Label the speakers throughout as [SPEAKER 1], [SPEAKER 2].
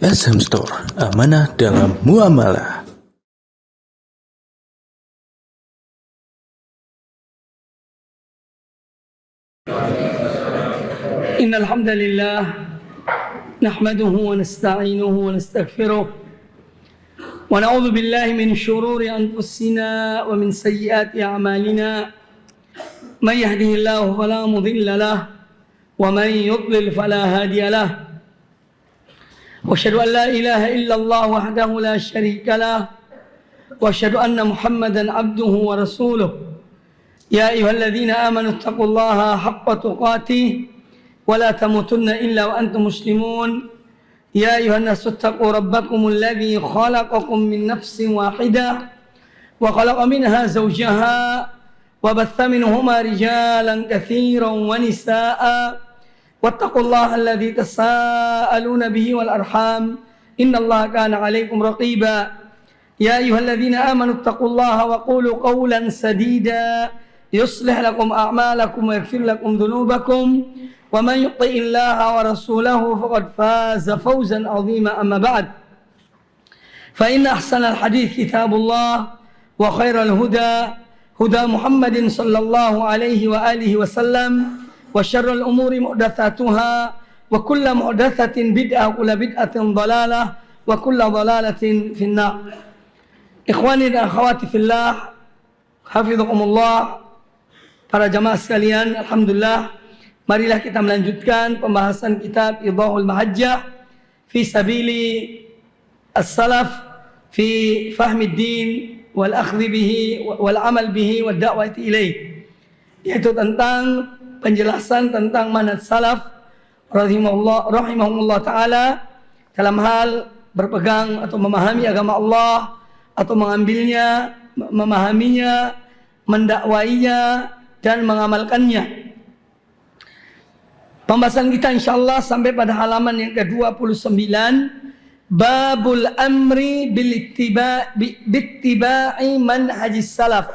[SPEAKER 1] SM Store, amanah dalam muamalah.
[SPEAKER 2] Innal hamdalillah nahmaduhu wa nasta'inuhu wa nastaghfiruh wa na'udzu billahi min shururi anfusina wa min sayyiati a'malina may yahdihillahu fala mudilla lahu wa may yudlil fala hadiya lahu wa asyhadu an la ilaha illallah wahdahu la syarika lahu wa asyhadu anna Muhammadan abduhu wa rasuluh. Ya ayyuhalladzina amanu taqullaha haqqa tuqatih wa la tamutunna illa wa antum muslimun. Ya ayyuhan nasu taqu rabbakumul ladzi khalaqakum min nafsin wahidah wa khalaqa minha zawjaha wa batha minhuma rijalan katsiran wa nisaa'a wattaqullaha alladzi tasaaluna bihi wal arham innallaha kana 'alaikum raqiba. Ya ayyuhalladzina amanu taqullaha wa qulu qawlan sadida yuslih lakum a'malakum wa yaghfir lakum dhunubakum wa man yuti'illaha wa rasulahu faqad faza fawzan 'azima. Amma ba'd, fa inna ahsanal hadits kitabullah wa khairal huda huda Muhammadin sallallahu alaihi wa alihi wasallam wa syarrul umuri muhdatsatuha wa kullu muhdatsatin bid'ah wa kullu bid'atin dhalalah wa kullu dhalalatin finnar. Ikhwani dan akhwati fillah, hafizakumullah, para jamaah sekalian, alhamdulillah, marilah kita melanjutkan pembahasan kitab Idahul Mahajjah fi sabili as-salaf fi fahmid din wal akhdhi bihi wal amal bihi wad da'wati ilaih, yaitu tentang penjelasan tentang manhaj salaf rahimahumullah taala dalam hal berpegang atau memahami agama Allah, atau mengambilnya, memahaminya, mendakwainya dan mengamalkannya. Pembahasan kita insyaallah sampai pada halaman yang ke-29, babul amri bittiba'i manhajis salaf.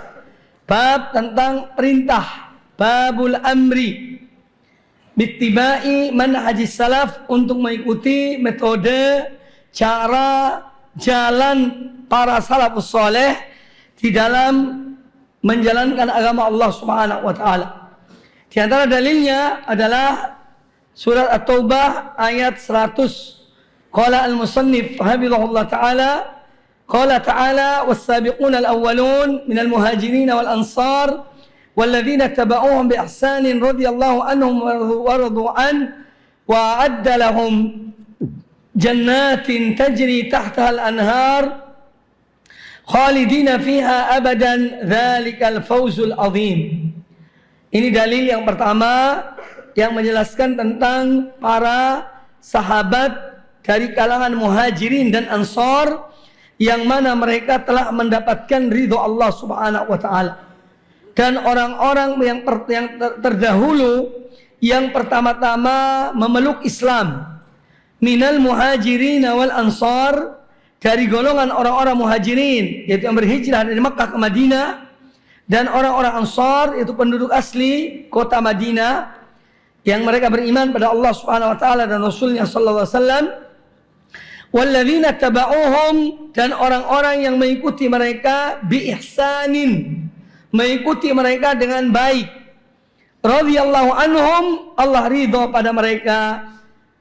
[SPEAKER 2] Bab tentang perintah, babul amri bittiba'i manhajis salaf, untuk mengikuti metode, cara, jalan para salafus saleh di dalam menjalankan agama Allah Subhanahu wa taala. Di antara dalilnya adalah surat At-Taubah ayat 100. Qala al-musannif hafizahullah taala, qala ta'ala was-sabiquna al-awwalun minal muhajirin wal ansar walladzina tabauhum bi ihsanin radhiyallahu anhum wa radu an wa a'adda lahum jannatin tajri tahtaha al-anhar khalidina fiha abadan dzalikal fawzul azim. Ini dalil yang pertama yang menjelaskan tentang para sahabat dari kalangan muhajirin dan ansar, yang mana mereka telah mendapatkan ridho Allah Subhanahu wa taala. Dan orang-orang yang terdahulu yang pertama-tama memeluk Islam, minal muhajirin wal ansar, dari golongan orang-orang muhajirin, yaitu yang berhijrah dari Makkah ke Madinah, dan orang-orang ansar, yaitu penduduk asli kota Madinah yang mereka beriman pada Allah Subhanahu wa taala dan Rasulnya sallallahu alaihi wasallam. Walladzina tabauhum, dan orang-orang yang mengikuti mereka bi ihsanin, mengikuti mereka dengan baik. Radhiyallahu anhum, Allah ridha pada mereka.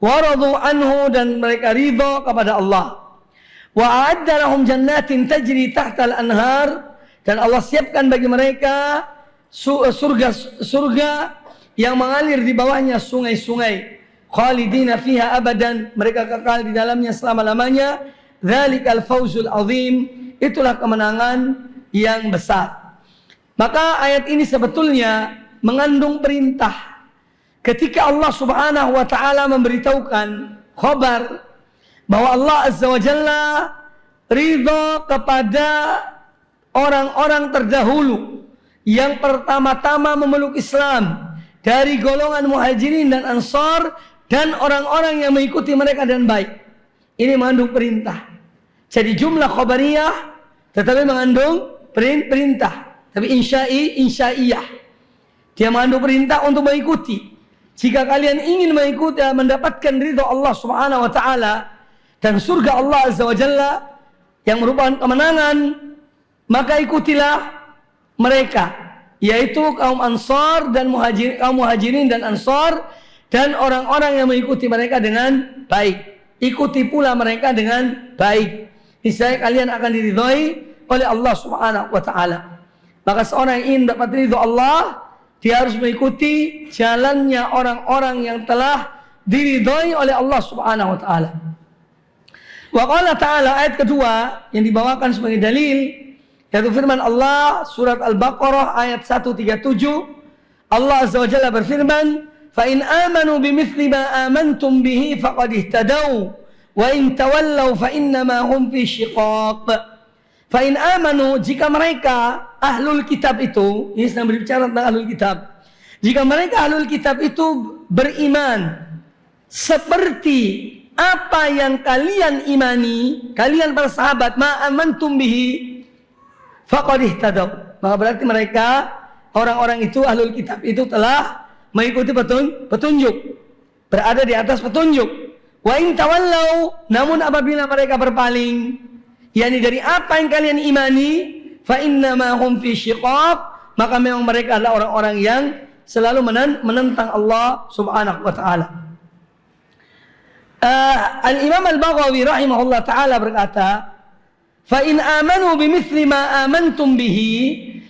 [SPEAKER 2] Wa radu anhu, dan mereka ridha kepada Allah. Wa a'adda lahum jannatin tajri tahtal anhar, dan Allah siapkan bagi mereka surga yang mengalir di bawahnya sungai-sungai. Khalidina fiha abadan, mereka kekal di dalamnya selama-lamanya. Dzalikal fawzul azim, itulah kemenangan yang besar. Maka ayat ini sebetulnya mengandung perintah. Ketika Allah Subhanahu wa taala memberitahukan khabar bahwa Allah Azza wa Jalla ridha kepada orang-orang terdahulu yang pertama-tama memeluk Islam dari golongan muhajirin dan ansar, dan orang-orang yang mengikuti mereka dengan baik. Ini mengandung perintah. Jadi jumlah khabariyah tetapi mengandung perintah, tapi insya'iyah. Dia mengandung perintah untuk mengikuti. Jika kalian ingin mengikuti, mendapatkan ridha Allah Subhanahu wa taala, dan surga Allah Azza wa Jalla yang merupakan kemenangan, maka ikutilah mereka, yaitu kaum Ansar dan kaum Muhajirin dan Ansar, dan orang-orang yang mengikuti mereka dengan baik. Ikuti pula mereka dengan baik. Niscaya kalian akan diridhoi oleh Allah Subhanahu wa taala. Maka seorang yang ingin dapat ridho Allah, dia harus mengikuti jalannya orang-orang yang telah diridhoi oleh Allah Subhanahu wa taala. Wa qala ta'ala, ayat kedua yang dibawakan sebagai dalil, yaitu firman Allah surat Al-Baqarah ayat 137. Allah Azza wa Jalla berfirman, فَإِنْ آمَنُوا بِمِثْلِ مَا آمَنْتُمْ بِهِ فَقَدِ اهْتَدَوْا وَإِنْ تَوَلَّوْا فَإِنَّمَا هُمْ فِي شِقَاقٍ. فَإِنْ آمَنُوا, jika mereka ahlul kitab itu, ini sedang berbicara tentang ahlul kitab, jika mereka ahlul kitab itu beriman seperti apa yang kalian imani, kalian para sahabat, ma amantum bihi faqad ihtadaw, maka berarti mereka orang-orang itu ahlul kitab itu telah mengikuti petunjuk, berada di atas petunjuk. Wa in tawallau, namun apabila mereka berpaling, yakni dari apa yang kalian imani, fa innama hum fi syiqaq, maka memang mereka adalah orang-orang yang selalu menentang Allah Subhanahu wa taala. Al-Imam Al-Baghawi rahimahullah taala berkata, fa in amanu bimithli ma amantum bihi,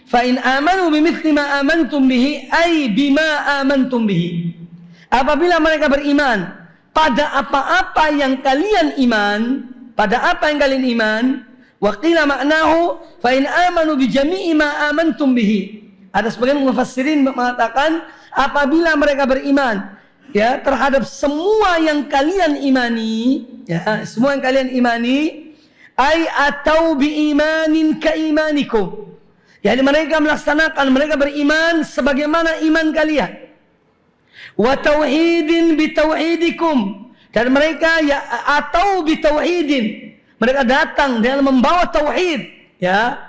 [SPEAKER 2] fa in amanu bimithli ma amantum bihi ay bima amantum bihi. Apabila mereka beriman pada apa-apa yang kalian iman, pada apa yang kalian iman, wa qila ma'nahu fa in amanu bi jami'i ma amantum bihi. Ada sebagian mufassirin mengatakan apabila mereka beriman ya terhadap semua yang kalian imani, ya semua yang kalian imani, ay atau bi imanin ka imanikum. Yani mereka melaksanakan, mereka beriman sebagaimana iman kalian. Wa tauhidin bi tauhidikum, dan mereka ya atau bi tauhidin, mereka datang dengan membawa tauhid, ya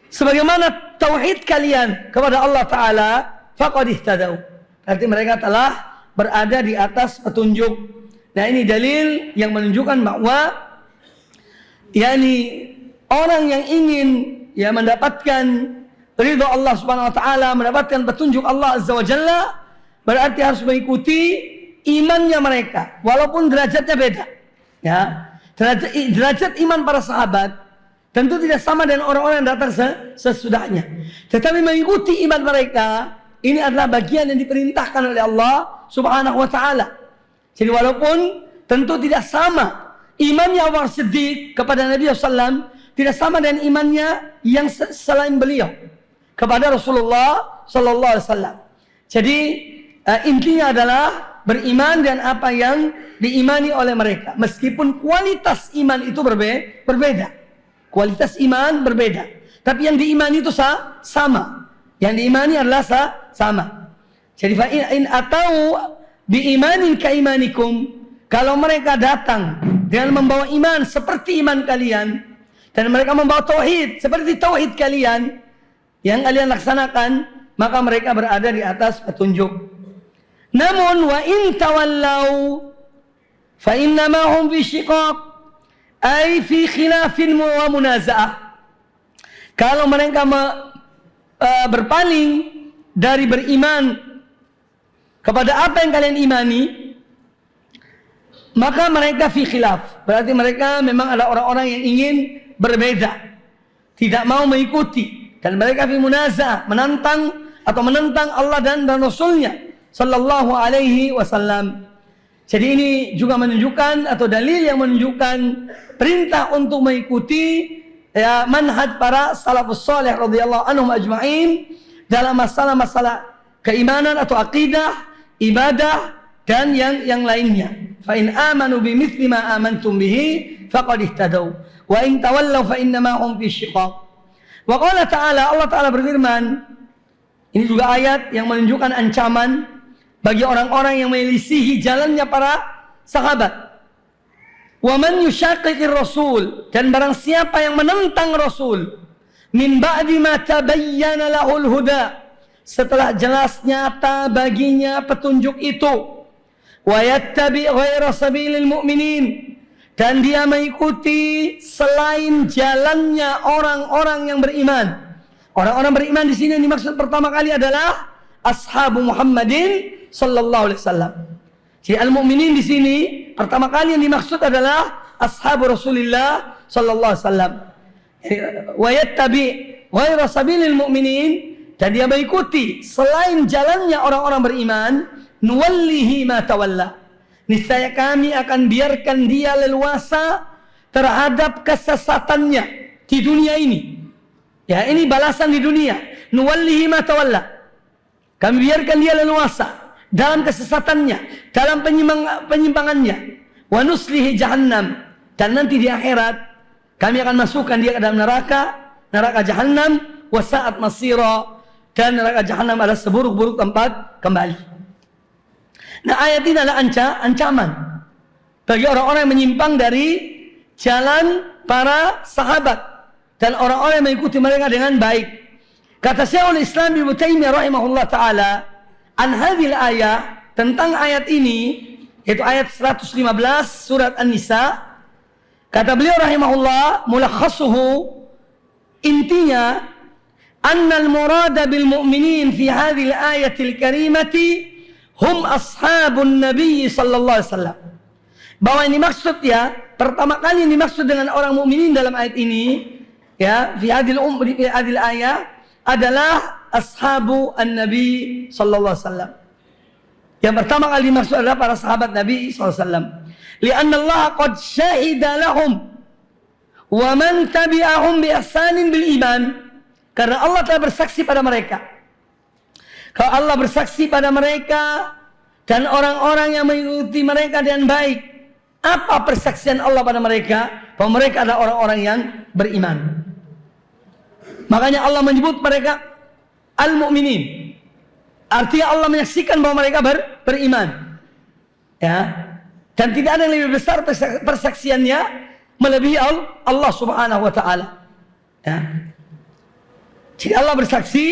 [SPEAKER 2] sebagaimana tauhid kalian kepada Allah taala, faqad ihtadaw, berarti mereka telah berada di atas petunjuk. Nah, ini dalil yang menunjukkan bahwa yakni orang yang ingin ya mendapatkan ridha Allah Subhanahu wa taala, mendapatkan petunjuk Allah Azza wa Jalla, berarti harus mengikuti imannya mereka walaupun derajatnya beda. Ya, derajat iman para sahabat tentu tidak sama dengan orang-orang yang datang sesudahnya. Tetapi mengikuti iman mereka ini adalah bagian yang diperintahkan oleh Allah Subhanahu wa taala. Jadi walaupun tentu tidak sama imannya Abu Bakar Siddiq kepada Nabi SAW, tidak sama dengan imannya yang selain beliau kepada Rasulullah sallallahu alaihi wasallam. Jadi intinya adalah beriman dan apa yang diimani oleh mereka, meskipun kualitas iman itu berbeda. Kualitas iman berbeda, tapi yang diimani itu sama. Yang diimani adalah sama. Jadi fa in atau bi imanin ka imanikum, kalau mereka datang dengan membawa iman seperti iman kalian, dan mereka membawa tauhid seperti tauhid kalian yang kalian laksanakan, maka mereka berada di atas petunjuk. Namun wa in tawallau fa innama hum fi syiqaq, ay fi khilafin wa munaza'ah. Kalau mereka berpaling dari beriman kepada apa yang kalian imani, maka mereka fi khilaf, berarti mereka memang adalah orang-orang yang ingin berbeda, tidak mau mengikuti, dan mereka fi munaza'ah, menantang Allah dan Rasulnya sallallahu alaihi wasallam. Jadi ini juga menunjukkan atau dalil yang menunjukkan perintah untuk mengikuti ya manhaj para salafus saleh radhiyallahu anhum ajma'in dalam masalah-masalah keimanan atau akidah, ibadah dan yang lainnya. Fa in amanu bimithli ma amantum bihi faqad ihtadaw wa in tawallaw fa innama hum fi syiqaq. Wa qala ta'ala, Allah Ta'ala berfirman, ini juga ayat yang menunjukkan ancaman bagi orang-orang yang menyelisihi jalannya para sahabat. Wa man yushaqiqir rasul, dan barang siapa yang menentang Rasul, min ba'di ma tabayyana lahul huda, setelah jelas nyata baginya petunjuk itu, wa yattabi' ghaira sabilil mu'minin, dan dia mengikuti selain jalannya orang-orang yang beriman. Orang-orang beriman di sini yang dimaksud pertama kali adalah ashabu Muhammadin sallallahu alaihi wasallam. Jadi al-mu'minin di sini pertama kali yang dimaksud adalah ashabu Rasulillah sallallahu alaihi wasallam. Wa yattabi ghaira sabilil mu'minin, dan dia mengikuti selain jalannya orang-orang beriman, nuwallihi ma tawalla. Niscaya kami akan biarkan dia leluasa terhadap kesesatannya di dunia ini. Ya, ini balasan di dunia. Nuwallihi ma tawalla. Kami biarkan dia leluasa dalam kesesatannya, dalam penyimpangannya. Wa nuslihi jahannam, dan nanti di akhirat kami akan masukkan dia ke dalam neraka jahannam. Wa sa'at masira, dan neraka jahannam adalah seburuk-buruk tempat kembali. Nah, ayat ini adalah ancaman bagi orang-orang yang menyimpang dari jalan para sahabat dan orang-orang yang mengikuti mereka dengan baik. Kata Syekhul Islam Ibnu Taimiyah rahimahullah taala an hadhil ayat, tentang ayat ini, yaitu ayat 115 surat An-Nisa. Kata beliau rahimahullah, mulakhasuhu, intinya, annal murada bil mu'minin fi hadhil ayatil karimati hum ashabun Nabi sallallahu alaihi wasallam. Bahwa ini maksud, ya, pertama kali yang dimaksud dengan orang mukminin dalam ayat ini, ya, fi hadhil ayat adalah ashabu an-Nabi sallallahu alaihi wasallam. Yang pertama kali dimaksud adalah para sahabat Nabi sallallahu alaihi wasallam. Li'anna Allah qad syahida lahum wa man tabi'ahum bi ihsanin bil iman. Karena Allah telah bersaksi pada mereka. Kalau Allah bersaksi pada mereka dan orang-orang yang mengikuti mereka dengan baik, apa persaksian Allah pada mereka? Bahwa mereka adalah orang-orang yang beriman. Makanya Allah menyebut mereka al-mu'minin. Artinya Allah menyaksikan bahwa mereka beriman. Ya. Dan tidak ada yang lebih besar persaksiannya melebihi Allah Subhanahu wa taala. Ya. Jadi Allah bersaksi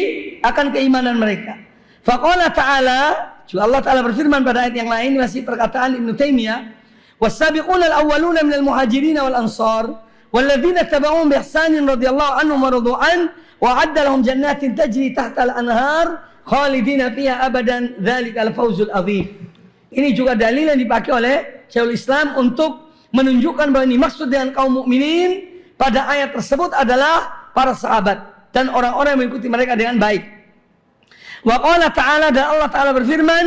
[SPEAKER 2] akan keimanan mereka. Faqala ta'ala, juga Allah Ta'ala berfirman pada ayat yang lain, masih perkataan Ibnu Taimiyah, was-sabiquna al-awwaluna minal muhajirin wal ansar walladzina tabauhum bi ihsanin radhiyallahu anhum wa radu an wa 'adda lahum jannatin tajri tahta al-anhar khalidina fiha abadan dzalikal fawzul 'adzim. Ini juga dalil yang dipakai oleh Syekhul Islam untuk menunjukkan bahwa ini maksud dengan kaum mukminin pada ayat tersebut adalah para sahabat dan orang-orang yang mengikuti mereka dengan baik. Wa qala ta'ala, dan Allah Ta'ala berfirman,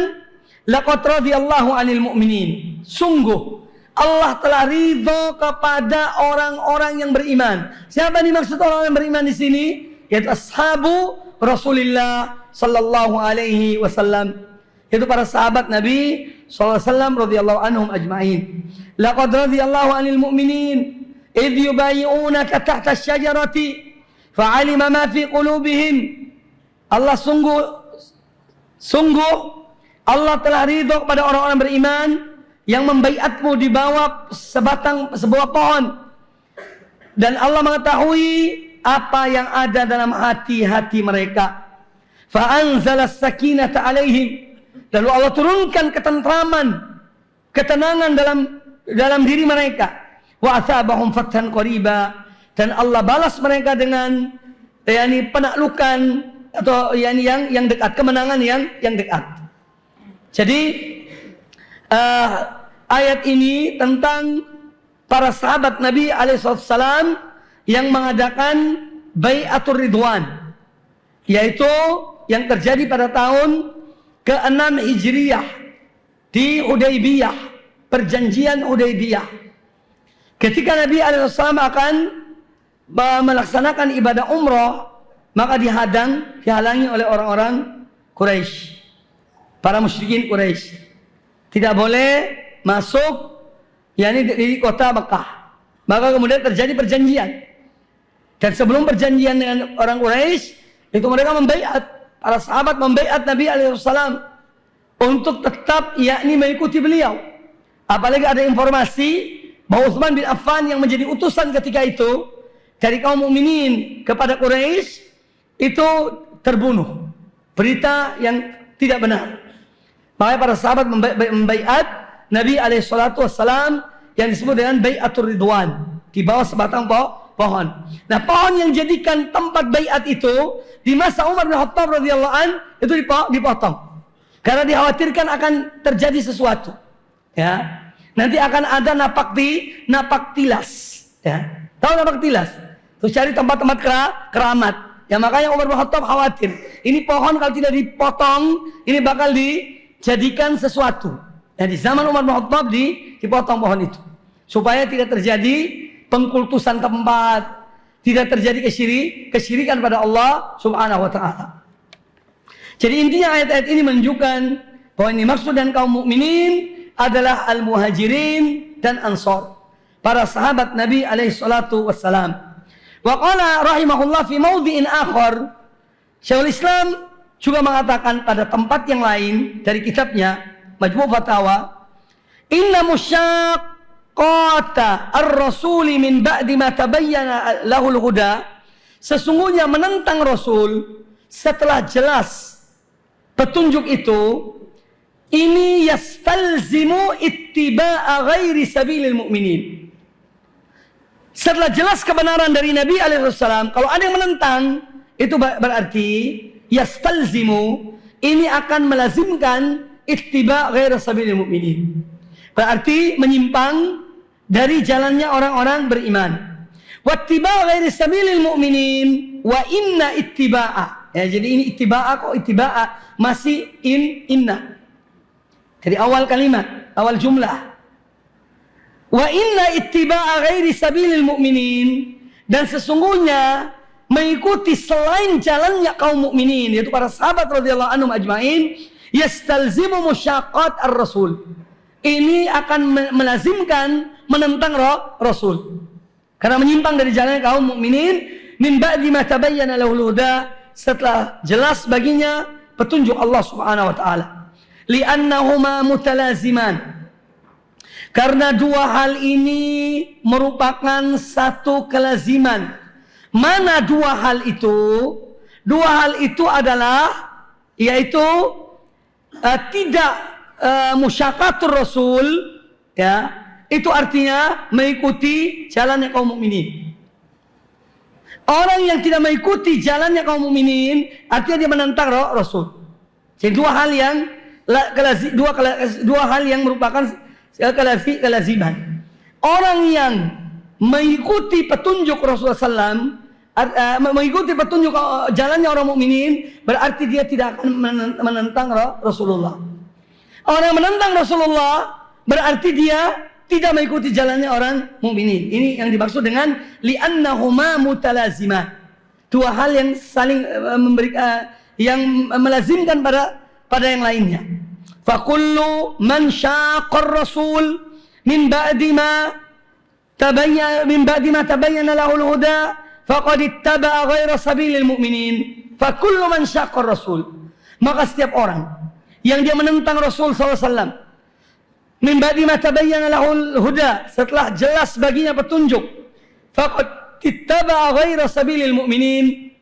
[SPEAKER 2] laqad radhiyallahu 'anil mu'minin. Sungguh Allah telah ridho kepada orang-orang yang beriman. Siapa yang dimaksud orang yang beriman di sini? Yaitu ashabu Rasulillah sallallahu alaihi wasallam. Itu para sahabat Nabi sallallahu alaihi wasallam radhiyallahu anhum ajma'in. Laqad radhiyallahu 'anil mu'minin idh yubayyi'unaka tahta asy-syajarati fa'alima ma fi qulubihim. Allah sungguh Allah telah ridho kepada orang-orang beriman yang membaiatmu di bawah sebuah pohon, dan Allah mengetahui apa yang ada dalam hati-hati mereka. Fa anzalas sakinata alaihim, lalu Allah turunkan ketentraman, ketenangan dalam diri mereka. Wa asabahum fathan qariba, dan Allah balas mereka dengan penaklukan atau yang dekat, kemenangan yang dekat. Jadi ayat ini tentang para sahabat Nabi alaihissalam yang mengadakan bai'atur ridwan, yaitu yang terjadi pada tahun ke-6 Hijriyah di Hudaybiyah, perjanjian Hudaybiyah. Ketika Nabi alaihissalam akan melaksanakan ibadah umrah, maka dihalangi oleh orang-orang Quraisy, para musyrikin Quraisy. Tidak boleh masuk di kota Mekah. Maka kemudian terjadi perjanjian. Dan sebelum perjanjian dengan orang Quraisy, itu mereka membaiat, para sahabat membaiat Nabi alaihissalam untuk tetap mengikuti beliau. Apalagi ada informasi bahwa Utsman bin Affan yang menjadi utusan ketika itu dari kaum mukminin kepada Quraisy itu terbunuh. Berita yang tidak benar. Makanya para sahabat membaiat Nabi alaihissalatu wassalam yang disebut dengan Bai'atul Ridwan, di bawah sebatang pohon. Nah, pohon yang jadikan tempat baiat itu di masa Umar bin Khattab radhiyallahu an itu dipotong. Karena dikhawatirkan akan terjadi sesuatu. Ya. Nanti akan ada napak tilas. Ya. Tahu napak tilas? Terus cari tempat-tempat keramat. Ya, makanya Umar bin Khattab khawatir. Ini pohon kalau tidak dipotong, ini bakal dijadikan sesuatu. Ya, di zaman Umar bin Khattab dipotong pohon itu. Supaya tidak terjadi pengkultusan tempat, tidak terjadi kesyirikan pada Allah Subhanahu wa taala. Jadi intinya ayat-ayat ini menunjukkan bahwa ini maksud dan kaum mukminin adalah al-muhajirin dan ansar, para sahabat Nabi alaihi salatu wassalam. Wa qala rahimahullah fi mawdi'in akhar, Syekhul Islam juga mengatakan pada tempat yang lain dari kitabnya Majmu' Fatawa, inna musyaqqata ar-rasuli min ba'di ma tabayyana lahul huda, sesungguhnya menentang Rasul setelah jelas petunjuk itu, ini yastalzimu ittiba'a ghairi sabilil mu'minin. Setelah jelas kebenaran dari Nabi alaihissalam, kalau ada yang menentang, itu berarti yastalzimu, ini akan melazimkan ittiba' ghairi sabilil mu'minin. Berarti menyimpang dari jalannya orang-orang beriman. Wattiba' ghairi sabilil mu'minin wa inna ittiba'a. Ya, jadi ini ittiba'a kok ittiba'a masih inna. Dari awal kalimat, awal jumlah. Wa inna ittiba'a ghairi sabilil mu'minin, dan sesungguhnya mengikuti selain jalannya kaum mukminin, yaitu para sahabat radhiyallahu anhum ajmain, yastalzimu musyaqqat ar-rasul. Ini akan melazimkan menentang Rasul. Karena menyimpang dari jalannya kaum mukminin min ba'di ma tabayyana lahul huda, setelah jelas baginya petunjuk Allah Subhanahu wa taala. Li'annahuma mutalaziman. Karena dua hal ini merupakan satu kelaziman. Mana dua hal itu? Dua hal itu adalah yaitu tidak musyaqqatur Rasul, ya. Itu artinya mengikuti jalannya kaum mukminin. Orang yang tidak mengikuti jalannya kaum mukminin artinya dia menentang Rasul. Jadi dua hal yang merupakan kelaziman. Orang yang mengikuti petunjuk Rasulullah SAW, mengikuti petunjuk jalannya orang mukminin, berarti dia tidak akan menentang Rasulullah. Orang yang menentang Rasulullah berarti dia tidak mengikuti jalannya orang mukminin. Ini yang dimaksud dengan li'annahuma mutalaziman. Dua hal yang saling yang melazimkan pada yang lainnya. Fakullu man syaqqar rasul min ba'di ma tabayyana lahul huda faqad ittaba'a ghaira sabilil mu'minin. Fakullu man syaqqar rasul, maka setiap orang yang dia menentang Rasul SAW min ba'di ma tabayyana lahul huda, setelah jelas baginya petunjuk, faqad ittaba'a ghaira sabilil mu'minin,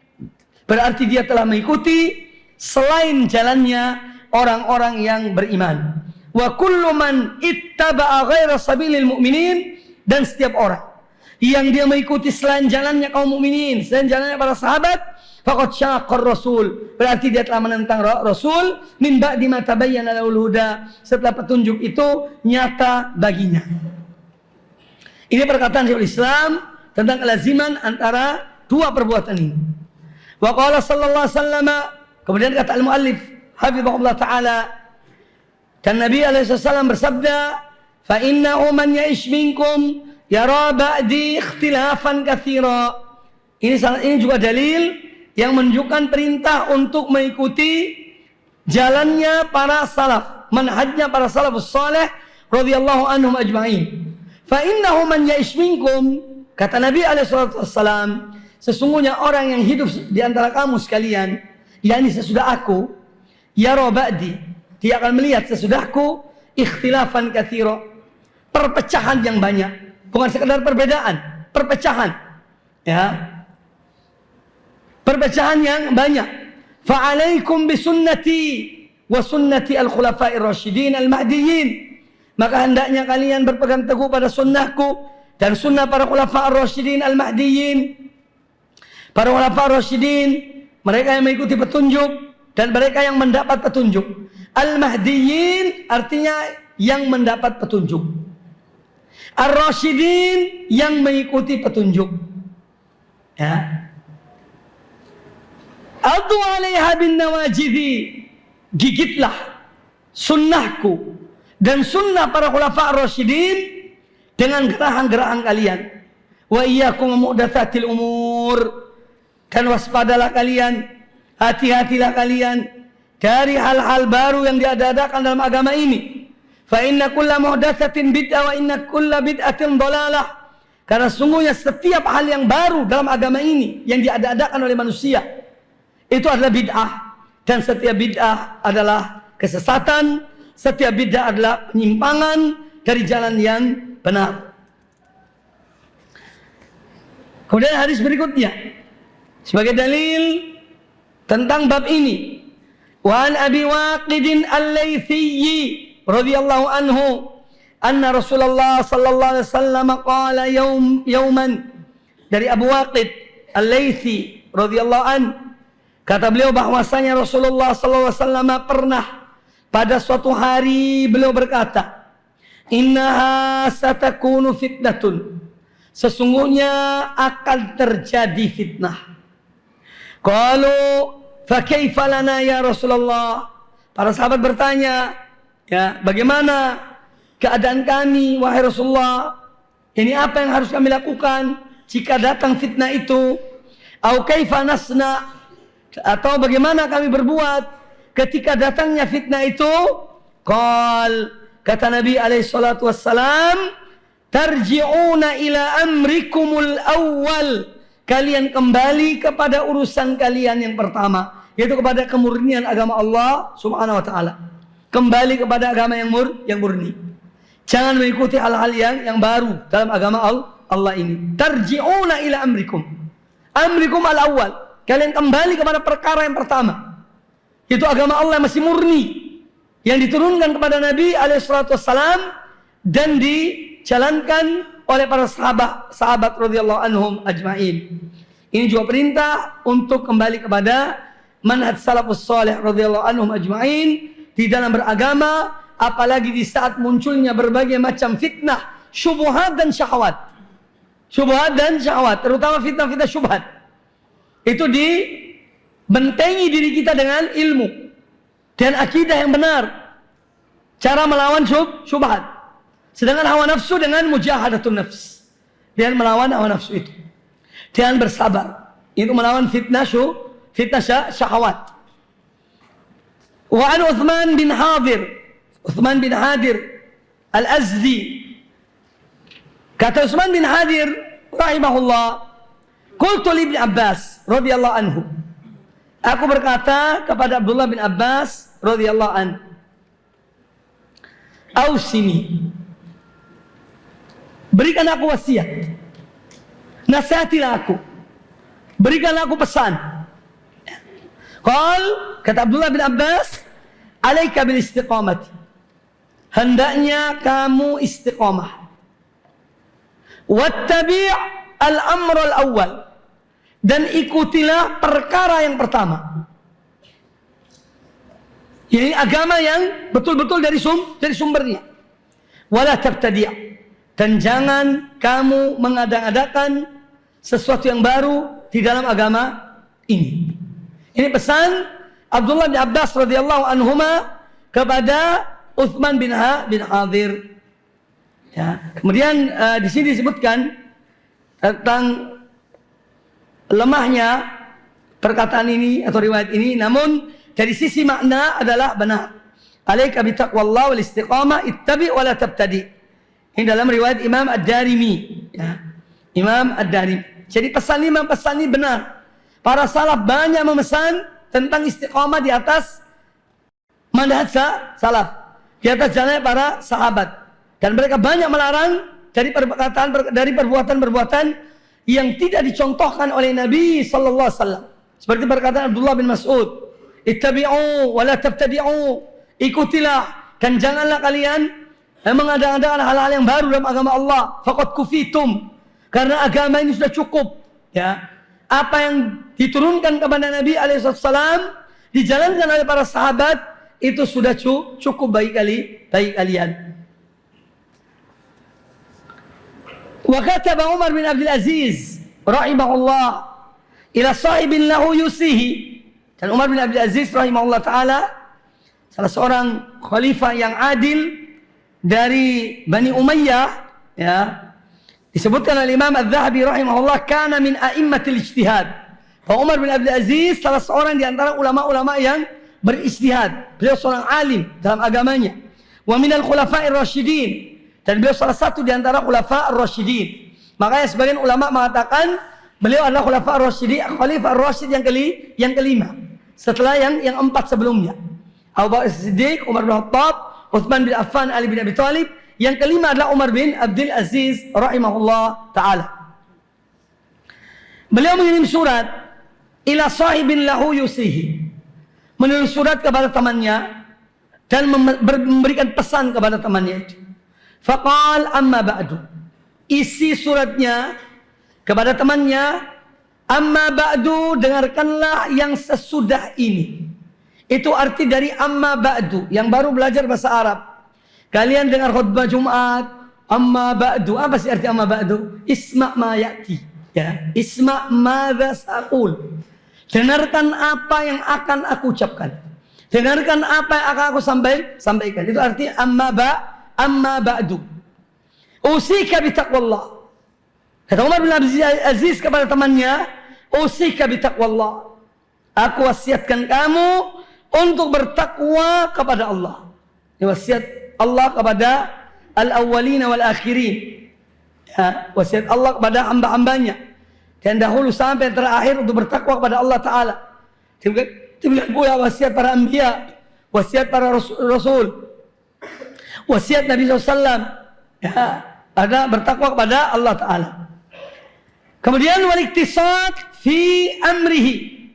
[SPEAKER 2] berarti dia telah mengikuti selain jalannya orang-orang yang beriman. Wa kullu man ittaba'a ghaira sabilil mu'minin, dan setiap orang yang dia mengikuti selain jalannya kaum mukminin, selain jalannya para sahabat, faqad syaqqar rasul, berarti dia telah menentang Rasul min ba'di ma tabayyana lahul huda, setelah petunjuk itu nyata baginya. Ini perkataan Syekhul Islam tentang kelaziman antara dua perbuatan ini. Wa qala sallallahu alaihi wasallam, kemudian kata al-muallif hafizahullah taala, dan Nabi alaihi wasallam bersabda, fa innahu man ya'ish minkum yara ba'di ikhtilafan katsira. Ini juga dalil yang menunjukkan perintah untuk mengikuti jalannya para salaf, manhajnya para salafus saleh radhiyallahu anhum ajma'in. Fa innahu man ya'ish minkum, kata Nabi alaihi wasallam, sesungguhnya orang yang hidup di antara kamu sekalian, yakni sesudah aku, yara ba'di, dia akan melihat sesudahku ikhtilafan katsira, perpecahan yang banyak, bukan sekedar perbedaan, perpecahan, ya, perpecahan yang banyak. Fa'alaikum bisunnati wa sunnati al-khulafa'ir rasyidin al-mahdiyyin, maka hendaknya kalian berpegang teguh pada sunnahku dan sunnah para khulafa ar-rasyidin al-mahdiyyin. Para khulafa ar-rasyidin, mereka yang mengikuti petunjuk dan mereka yang mendapat petunjuk. Al-mahdiyyin artinya yang mendapat petunjuk. Ar-rasyidin yang mengikuti petunjuk. Ya. Addu 'alaiha bin nawajidhi, gigitlah sunnahku dan sunnah para khulafa ar-rasyidin dengan gerahan-gerahan kalian. Wa iyyakum muhdatsatil umur, dan waspadalah kalian, hati-hatilah kalian dari hal-hal baru yang diadakan dalam agama ini. Fa inna kulla muhdatsatin bid'ah wa inna kulla bid'atin dhalalah. Karena sungguhnya setiap hal yang baru dalam agama ini yang diadakan oleh manusia itu adalah bid'ah, dan setiap bid'ah adalah kesesatan, setiap bid'ah adalah penyimpangan dari jalan yang benar. Kemudian hadis berikutnya sebagai dalil tentang bab ini, wa an Abi Waqid al-Laitsiyyi radhiyallahu anhu anna Rasulullah sallallahu alaihi wasallam qala yauman, dari Abu Waqid al-Laitsi radhiyallahu anhu, kata beliau bahwasanya Rasulullah sallallahu alaihi wasallam pernah pada suatu hari beliau berkata, innaha satakunu fitnatun, sesungguhnya akan terjadi fitnah. Qalu fa kaifa lana ya Rasulullah, para sahabat bertanya, ya, bagaimana keadaan kami wahai Rasulullah, ini apa yang harus kami lakukan jika datang fitnah itu? Au kaifa nasna, atau bagaimana kami berbuat ketika datangnya fitnah itu? Qal, kata Nabi alaihi salatu wassalam, tarji'una ila amrikumul awwal, kalian kembali kepada urusan kalian yang pertama, yaitu kepada kemurnian agama Allah subhanahu wa ta'ala. Kembali kepada agama yang murni. Jangan mengikuti hal-hal yang baru dalam agama Allah ini. Tarji'una ila amrikum, amrikum al-awwal, kalian kembali kepada perkara yang pertama, itu agama Allah yang masih murni, yang diturunkan kepada Nabi alaihissalam dan dijalankan oleh para sahabat radhiyallahu anhum ajma'in. Ini juga perintah untuk kembali kepada manhaj salafus salih radhiyallahu anhum ajma'in di dalam beragama, apalagi di saat munculnya berbagai macam fitnah, syubhat dan syahwat. Syubhat dan syahwat, terutama fitnah-fitnah syubhat. Itu dibentengi diri kita dengan ilmu dan akidah yang benar, cara melawan syubhat. Sedangkan hawa nafsu dengan mujahadatun nafs, dan melawan hawa nafsu itu dengan bersabar, itu melawan fitnah syahwat. Wa an Uthman bin Hadir al-Azdi, kata Uthman bin Hadir rahimahullah, qultu li Ibn Abbas radhiyallahu anhu, aku berkata kepada Abdullah bin Abbas radhiyallahu anhu, ausini, berikan aku wasiat, nasihatilah aku, berikanlah aku pesan. Qal, kata Abdullah bin Abbas, alaika bil istiqamati, hendaknya kamu istiqamah. Wattabi' al-amr al-awwal, dan ikutilah perkara yang pertama. Ini agama yang betul-betul dari sumbernya. Wala tabtadi', dan jangan kamu mengada-adakan sesuatu yang baru di dalam agama ini. Ini pesan Abdullah bin Abbas radhiyallahu anhuma kepada Uthman bin Hadir. Ya. Kemudian di sini disebutkan tentang lemahnya perkataan ini atau riwayat ini, namun dari sisi makna adalah benar. Alaika bi taqwallah wal istiqamah, ittabi' wa la tabtadi'. Ini dalam riwayat Imam Ad-Darimi, ya. Imam Ad-Darimi. Jadi pesan ini benar. Para salaf banyak memesan tentang istiqamah di atas manhaj salaf, di atas jalan para sahabat, dan mereka banyak melarang dari perbuatan-perbuatan yang tidak dicontohkan oleh Nabi sallallahu alaihi wasallam. Seperti perkataan Abdullah bin Mas'ud, ittabi'u wa la tabtadi'u, ikutilah dan janganlah kalian mengadakan hal-hal yang baru dalam agama Allah, faqad kufitum, karena agama ini sudah cukup. Ya, apa yang diturunkan kepada Nabi alaihissalam dijalankan oleh para sahabat itu sudah cukup bagi kalian. Wa kataba Umar bin Abdul Aziz rahimahullah ila sahibin lahu yusihi, dan Umar bin Abdul Aziz rahimahullah taala salah seorang khalifah yang adil dari Bani Umayyah, ya, disebutkan oleh Imam Az-Zahabi rahimahullah, kana min a'immatil ijtihad. Bahwa Umar bin Abdul Aziz salah seorang di antara ulama-ulama yang berijtihad. Beliau seorang alim dalam agamanya. Wa minal khulafa'ir rasyidin, dan beliau salah satu di antara khulafa'ir rasyidin. Makanya sebagian ulama mengatakan beliau adalah khulafa'ir rasyidin, khalifah ar-rasyid yang kelima setelah yang empat sebelumnya. Abu Bakar Siddiq, Umar bin Khattab, Utsman bin Affan, Ali bin Abi Thalib. Yang kelima adalah Umar bin Abdul Aziz rahimahullah ta'ala. Beliau mengirim surat ila sahibin lahu yusihi, menulis surat kepada temannya dan memberikan pesan kepada temannya itu. Faqal amma ba'du, isi suratnya kepada temannya, amma ba'du, dengarkanlah yang sesudah ini. Itu arti dari amma ba'du. Yang baru belajar bahasa Arab, kalian dengar khutbah Jumat, amma ba'du. Apa sih arti amma ba'du? Isma' ma ya'ti, ya, isma' madza saqul. Dengarkan apa yang akan aku ucapkan, dengarkan apa yang akan aku sampaikan. Itu arti amma ba'du. Usika bi taqwallah. Kata Umar bin Abdul Aziz kepada temannya, usika bi taqwallah, aku wasiatkan kamu untuk bertakwa kepada Allah. Ini wasiat Allah kepada al-awwalina wal akhirin. Ya, wasiat Allah kepada hamba-hambanya dan dahulu sampai terakhir untuk bertakwa kepada Allah Ta'ala. Demikian pula wasiat para anbiya, wasiat para rasul, wasiat Nabi SAW. Ya, ada bertakwa kepada Allah Ta'ala. Kemudian wal-iktisad fi amrihi.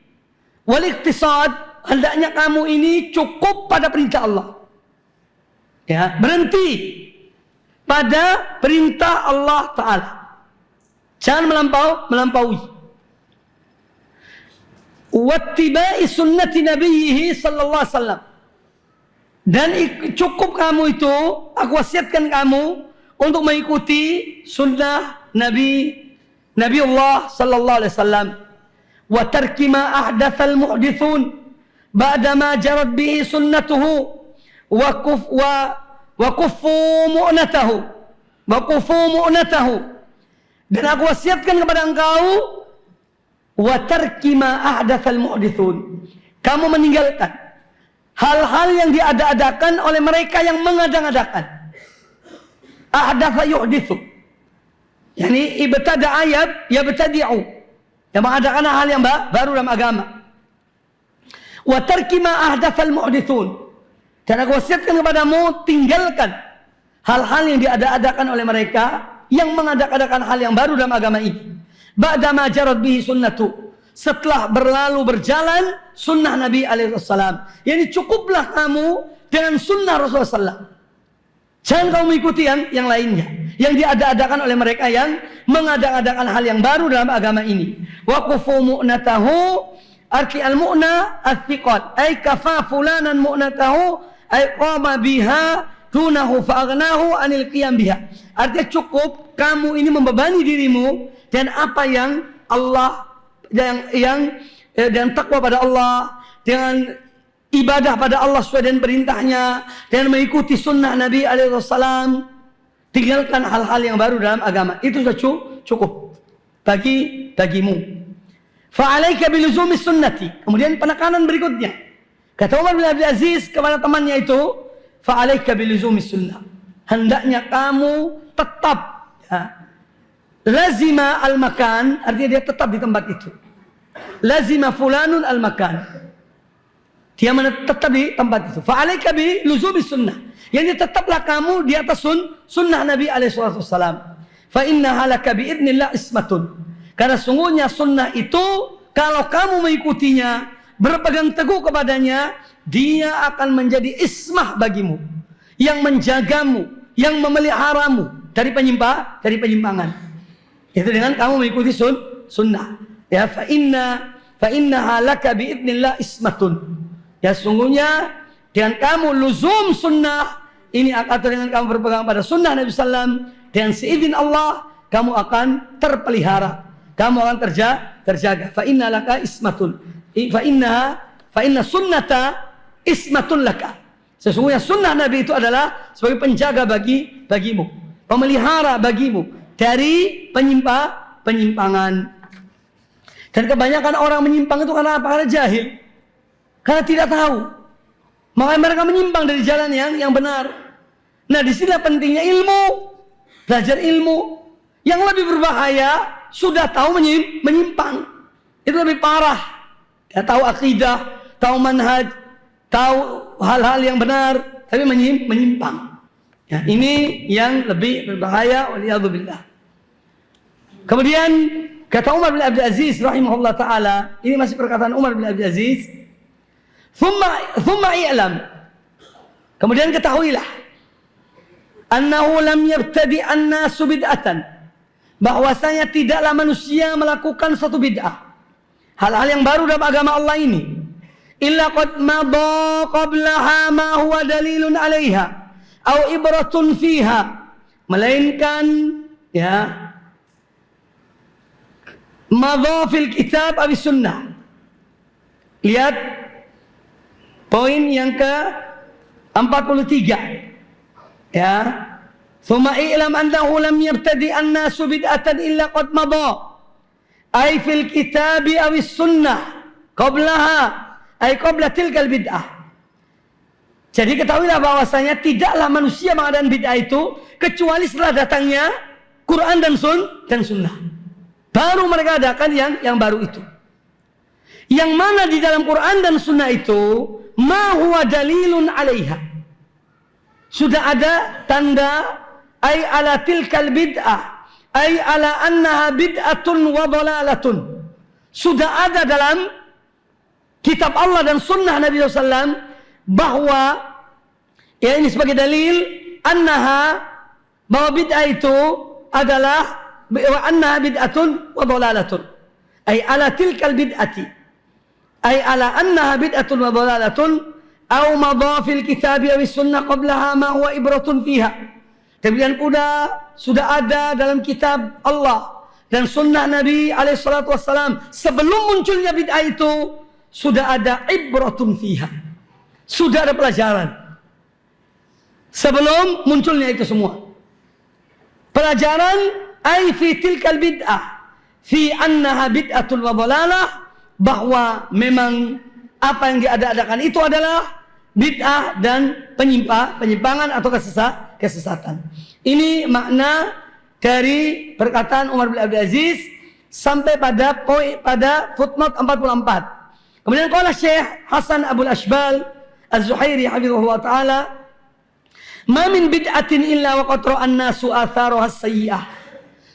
[SPEAKER 2] Wal-iktisad, hendaknya kamu ini cukup pada perintah Allah. Ya, berhenti pada perintah Allah Ta'ala. Jangan melampaui. Wattiba'i sunnati nabiyhi sallallahu alaihi wasallam. Dan cukup kamu itu, aku wasiatkan kamu untuk mengikuti sunnah Nabi Allah sallallahu alaihi wasallam. Wa tarki ma ahdatsal muhdithun ba'dama jarat bihi sunnatuhu wa kuffu mu'natahu. Dan aku wasiatkan kepada engkau, wa tarki ma ahdatsal muhdithun, kamu meninggalkan hal-hal yang diada-adakan oleh mereka yang mengadang-adakan. Ahdatsa yuhditsu, yani ibtada ayat yabtadi'u, yang mengadakan hal yang baru dalam agama. Wa tarki ma ahdatsal muhdithun, dan aku wasiatkan kepadamu, tinggalkan hal-hal yang diada-adakan oleh mereka yang mengadakan hal yang baru dalam agama ini. Ba'dama jarat bihi sunnatu, setelah berjalan sunnah Nabi alaihissalam. Yani cukuplah kamu dengan sunnah Rasulullah SAW. Jangan kamu mengikuti yang lainnya, yang diada-adakan oleh mereka yang mengadakan hal yang baru dalam agama ini. Wa kufu mu'natahu, arti al-mu'na al-thiqat, ay kafa fulanan mu'natahu, ay qama biha dunahu fa'agnahu anil qiyam biha. Artinya cukup kamu ini membebani dirimu dan apa yang Allah dan takwa pada Allah, dengan ibadah pada Allah sesuai dengan perintahnya, dan mengikuti sunnah Nabi alaihissalam. Tinggalkan hal-hal yang baru dalam agama. Itu sudah cukup bagimu. Fa'alaika biluzumi sunnati. Kemudian penekanan berikutnya, kata Umar bin Abdul Aziz kepada temannya itu, fa'alaika biluzumi sunnah, hendaknya kamu tetap, ya, lazima al-makan, artinya dia tetap di tempat itu. Lazima fulanun al-makan, dia tetap di tempat itu. Fa'alaika biluzumi sunnah, yani tetaplah kamu di atas sunnah Nabi alaihissalam. Fa innaha laka biidznillah ismatun, karena sungguhnya sunnah itu kalau kamu mengikutinya, berpegang teguh kepadanya, dia akan menjadi ismah bagimu, yang menjagamu, yang memeliharamu dari penyimpangan. Itu dengan kamu mengikuti sunnah. Ya, fa innaha laka biidznillah ismatun. Ya, sungguhnya dengan kamu luzum sunnah ini, atau dengan kamu berpegang pada sunnah Nabi sallam, dengan seizin Allah kamu akan terpelihara, kamu akan terjaga. Fa inna laka ismatun. Fa inna sunnata ismatun laka. Sesungguhnya sunnah Nabi itu adalah sebagai penjaga bagimu, pemelihara bagimu dari penyimpangan. Dan kebanyakan orang menyimpang itu karena apa? Karena jahil, karena tidak tahu. Makanya mereka menyimpang dari jalan yang benar. Nah, disinilah pentingnya ilmu, belajar ilmu. Yang lebih berbahaya sudah tahu menyimpang, itu lebih parah. Ya, tahu akidah, tahu manhaj, tahu hal-hal yang benar, tapi menyimpang. Ya, ini yang lebih berbahaya. Waliyadzubillah. Kemudian kata Umar bin Abdul Aziz rahimahullah ta'ala, ini masih perkataan Umar bin Abdul Aziz, thumma i'lam, kemudian ketahuilah, annahu lam yabtadi an-nasu bid'atan, bahwasanya tidaklah manusia melakukan satu bid'ah, hal-hal yang baru dalam agama Allah ini, illa qad madha qablaha ma huwa dalilun 'alaiha aw ibratun fiha, melainkan ya madha fil kitab aw sunnah. Lihat poin yang ke-43 ya. Thumma i'lam annahu lam yabtadi an-nasu bid'atan illa qad madha ay fil kitabi aw sunnah qablaha ay qabla tilkal bid'ah. Jadi ketahuilah bahwasanya tidaklah manusia mengadakan bid'ah itu kecuali setelah datangnya Quran dan sunnah. Baru mereka adakan yang baru itu. Yang mana di dalam Quran dan sunnah itu ma huwa dalilun 'alaiha. Sudah ada tanda ay ala tilkal bid'ah, ay ala annaha bid'atun wa dhalalatun. Sudah ada dalam kitab Allah dan sunnah Nabi SAW bahwa ya ini sebagai dalil annaha, bahwa bid'ah itu adalah wa annaha bid'atun wa dhalalatun, ay ala tilkal bid'ati, ay ala annaha bid'atun wa dhalalatun aw madha fil kitabi aw sunnah qablaha ma huwa ibratun fiha. Kemudian sudah ada dalam kitab Allah dan sunnah Nabi alaihi salatu wassalam sebelum munculnya bid'ah itu sudah ada ibratun fiha, sudah ada pelajaran sebelum munculnya itu semua. Pelajaran ay fi tilkal bid'ah fi annaha bid'atul wa dhalalah, bahwa memang apa yang diada-adakan itu adalah bid'ah dan penyimpangan atau kesesatan. Ini makna dari perkataan Umar bin Abdul Aziz sampai pada footnote 44. Kemudian qala Syekh Hasan Abdul Ashbal Az-Zuhairi hafizahullah taala, ma min bid'atin illa wa qad ra'a an-nasu atharuha as-sayyi'ah.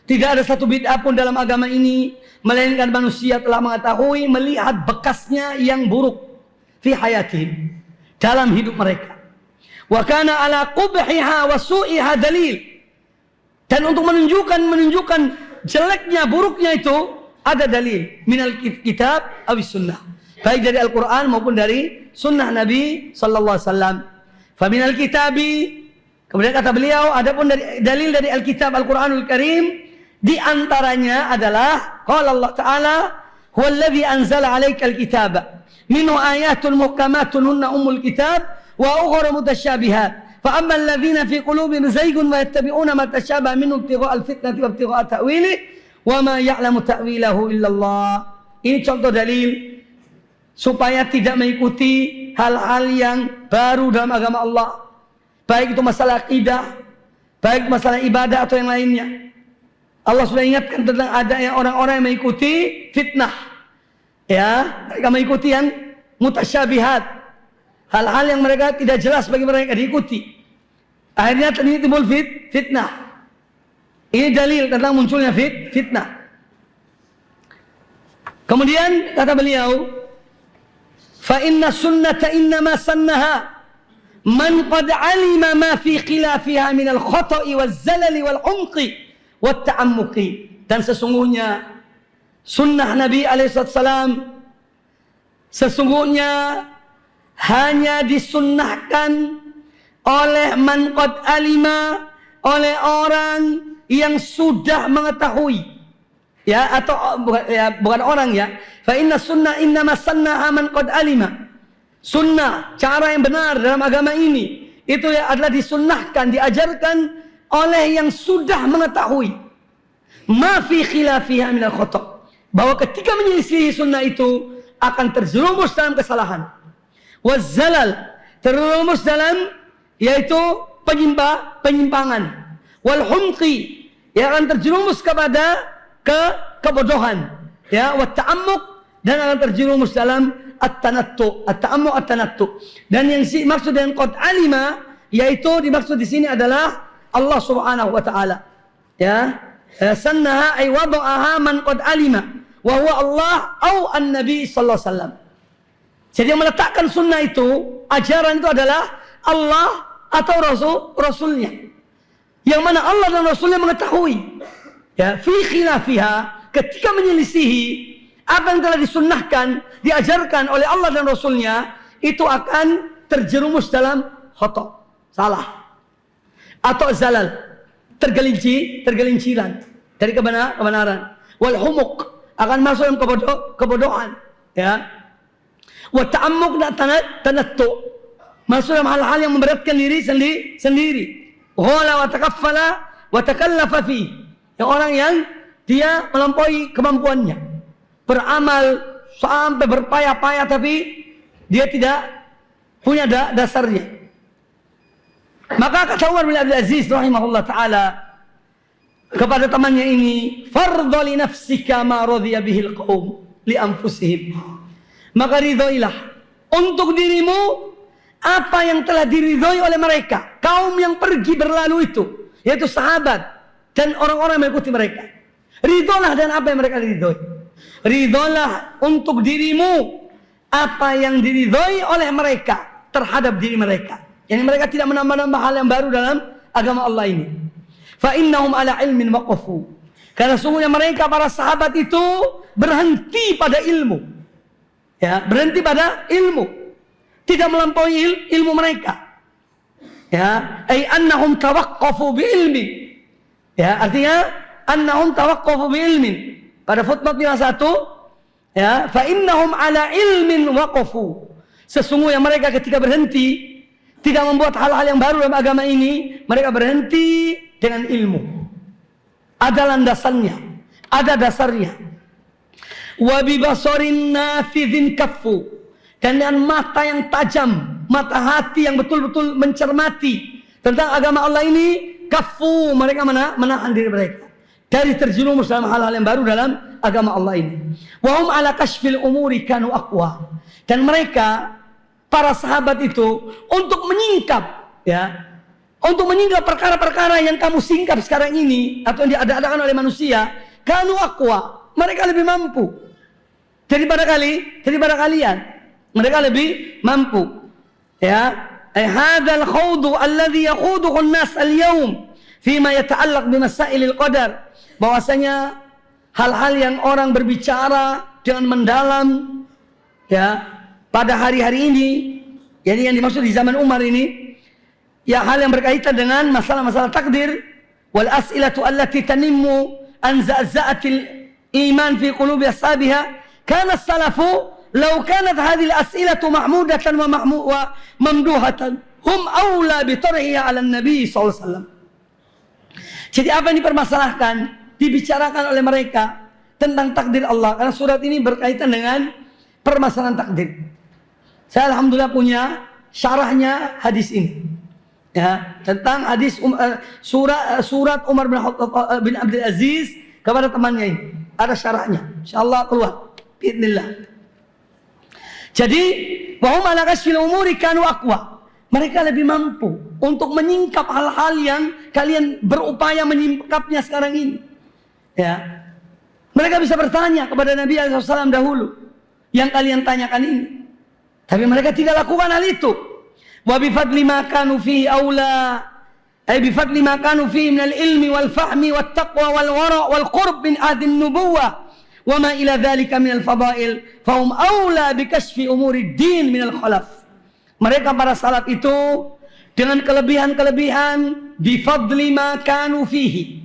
[SPEAKER 2] Tidak ada satu bid'ah pun dalam agama ini melainkan manusia telah mengetahui, melihat bekasnya yang buruk fi hayatihim, dalam hidup mereka. Wa kana ala qubhiha wa su'iha dalil. Dan untuk menunjukkan jeleknya, buruknya itu ada dalil minal kitab aw sunnah, baik dari Al-Qur'an maupun dari sunnah Nabi sallallahu alaihi wasallam. Fa minal kitabi, kemudian kata beliau, adapun dari dalil dari Al-Kitab Al-Qur'anul Karim, di antaranya adalah qala Allah Ta'ala, huwallazi anzala 'alaikal kitaba minhu ayatun muhkamatun hunna ummul kitab wa ukhra mutasyabihat fa ammal ladzina fi qulubihim zaygun wa yattabi'una ma tashabaha minhu ibtigha'al fitnati wa ibtigha'a ta'wilihi wa ma ya'lamu ta'wilahu illallah. Ini contoh dalil supaya tidak mengikuti hal-hal yang baru dalam agama Allah, baik itu masalah akidah, baik masalah ibadah atau yang lainnya. Allah sudah ingatkan tentang adanya orang-orang yang mengikuti fitnah. Ya, mereka mengikuti yang mutasyabihat, hal-hal yang mereka tidak jelas bagi mereka diikuti. Akhirnya timbul fitnah. Ini dalil tentang munculnya fitnah. Kemudian kata beliau, fa inna sunnata innama sannaha man qad alima ma fi khilafiha min al-khata'i waz-zalali wal-umqi wat-ta'ammuqi. Dan sesungguhnya sunnah Nabi alaihissalam sesungguhnya hanya disunnahkan oleh man qad alima, oleh orang yang sudah mengetahui, ya, atau ya, bukan orang, ya. Fa inna sunnah innama sannaha man qad alima. Sunnah, cara yang benar dalam agama ini itu ya adalah disunnahkan, diajarkan oleh yang sudah mengetahui ma fi khilafiha min al-khata', bahwa ketika menyelisihi sunnah itu akan terjerumus dalam kesalahan, waz-zalal, terjerumus dalam yaitu penyimpangan, wal humqi, yang akan terjerumus kepada kebodohan, ya, wat ta'ammuq, dan akan terjerumus dalam at-tanattu, at-ta'ammuq, at-tanattu. Dan yang maksud dengan qad alima, yaitu dimaksud di sini adalah Allah Subhanahu wa taala, ya. Sannaha ay wada'aha man qad alima wa huwa Allah au an-nabi sallallahu alaihi wasallam. Jadi yang meletakkan sunnah itu, ajaran itu adalah Allah atau Rasulnya, yang mana Allah dan Rasulnya mengetahui, ya, fi khilafiha, ketika menyelisihi apa yang telah disunnahkan, diajarkan oleh Allah dan Rasulnya, itu akan terjerumus dalam khata', salah, atau zalal, tergelinciran dari kebenaran, wal humuq, akan masuk dalam kebodohan, ya, wa ta'ammuq, dan tanattu, masuk dalam hal-hal yang memberatkan diri sendiri. Ghala wa takaffala wa takallafa fi, yang orang yang dia melampaui kemampuannya, beramal sampai berpayah-payah tapi dia tidak punya dasarnya. Maka kata Umar bin Abdul Aziz rahimahullah taala kepada temannya ini, fardhu li nafsika ma radhiya bihil qaum li anfusihim, maka ridhoilah untuk dirimu apa yang telah diridhoi oleh mereka, kaum yang pergi berlalu itu, yaitu sahabat dan orang-orang yang mengikuti mereka. Ridholah dan apa yang mereka ridhoi. Ridholah untuk dirimu apa yang diridhoi oleh mereka terhadap diri mereka. Yani mereka tidak menambah-nambah hal yang baru dalam agama Allah ini. Fa innahum ala ilmin waqafu. Karena sungguhnya mereka para sahabat itu berhenti pada ilmu. Ya, berhenti pada ilmu. Tidak melampaui ilmu mereka. Ya, ay annahum tawaqqafu bi ilmin. Ya, artinya annahum tawaqqafu bi ilmin. Pada footnote yang 1, ya, fa innahum ala ilmin waqafu. Sesungguhnya mereka ketika berhenti tidak membuat hal-hal yang baru dalam agama ini, mereka berhenti dengan ilmu. Ada landasannya, ada dasarnya. Wa bi basarin nafidhin kaffu, dan dengan mata yang tajam, mata hati yang betul-betul mencermati tentang agama Allah ini, kaffu, mereka menahan diri mereka dari terjerumus dalam hal-hal yang baru dalam agama Allah ini. Wa hum ala kashfil umuri kanu aqwa, dan mereka para sahabat itu untuk menyingkap, ya, untuk menyingkap perkara-perkara yang kamu singkap sekarang ini atau yang diada-adakan oleh manusia, kanu aqwa, mereka lebih mampu daripada kalian. Mereka lebih mampu, ya. Hadzal khawdu alladhi yakhuduhu an-nas al-yawm fima yata'allaq bi masailil qadar, bahwasanya hal-hal yang orang berbicara dengan mendalam, ya, pada hari-hari ini, jadi yang dimaksud di zaman Umar ini, ya, hal yang berkaitan dengan masalah-masalah takdir, wal as'ilatu allati tanimmu an za'za'atil iman fi qulubi ashabiha, kana as-salafu law kanat hadhihi al-as'ilatu mahmudatan wa mamduhatan hum aula bi tarhiha 'ala an-nabi sallallahu alaihi wasallam. Jadi apa yang dipermasalahkan, dibicarakan oleh mereka tentang takdir Allah, karena surat ini berkaitan dengan permasalahan takdir. Saya alhamdulillah punya syarahnya hadis ini, ya, tentang hadis surat Umar bin Abdul Aziz kepada temannya ini. Ada syarahnya, insyaallah keluar biidznillah. Jadi wahum ala kasfil umuri kanu aqwa, mereka lebih mampu untuk menyingkap hal-hal yang kalian berupaya menyingkapnya sekarang ini, ya. Mereka bisa bertanya kepada Nabi SAW dahulu yang kalian tanyakan ini, tapi mereka tidak lakukan hal itu. Wa bifadli ma kanu fihi aula, ay bifadli ma kanu fihi minal ilmi wal fahmi wat taqwa wal wara' wal qurb min ahdin nubuwah wa ma ila dhalika minal fadail fahum aula bikashfi umuri din minal khalaf. Mereka para salaf itu dengan kelebihan-kelebihan bifadli ma kanu fihi,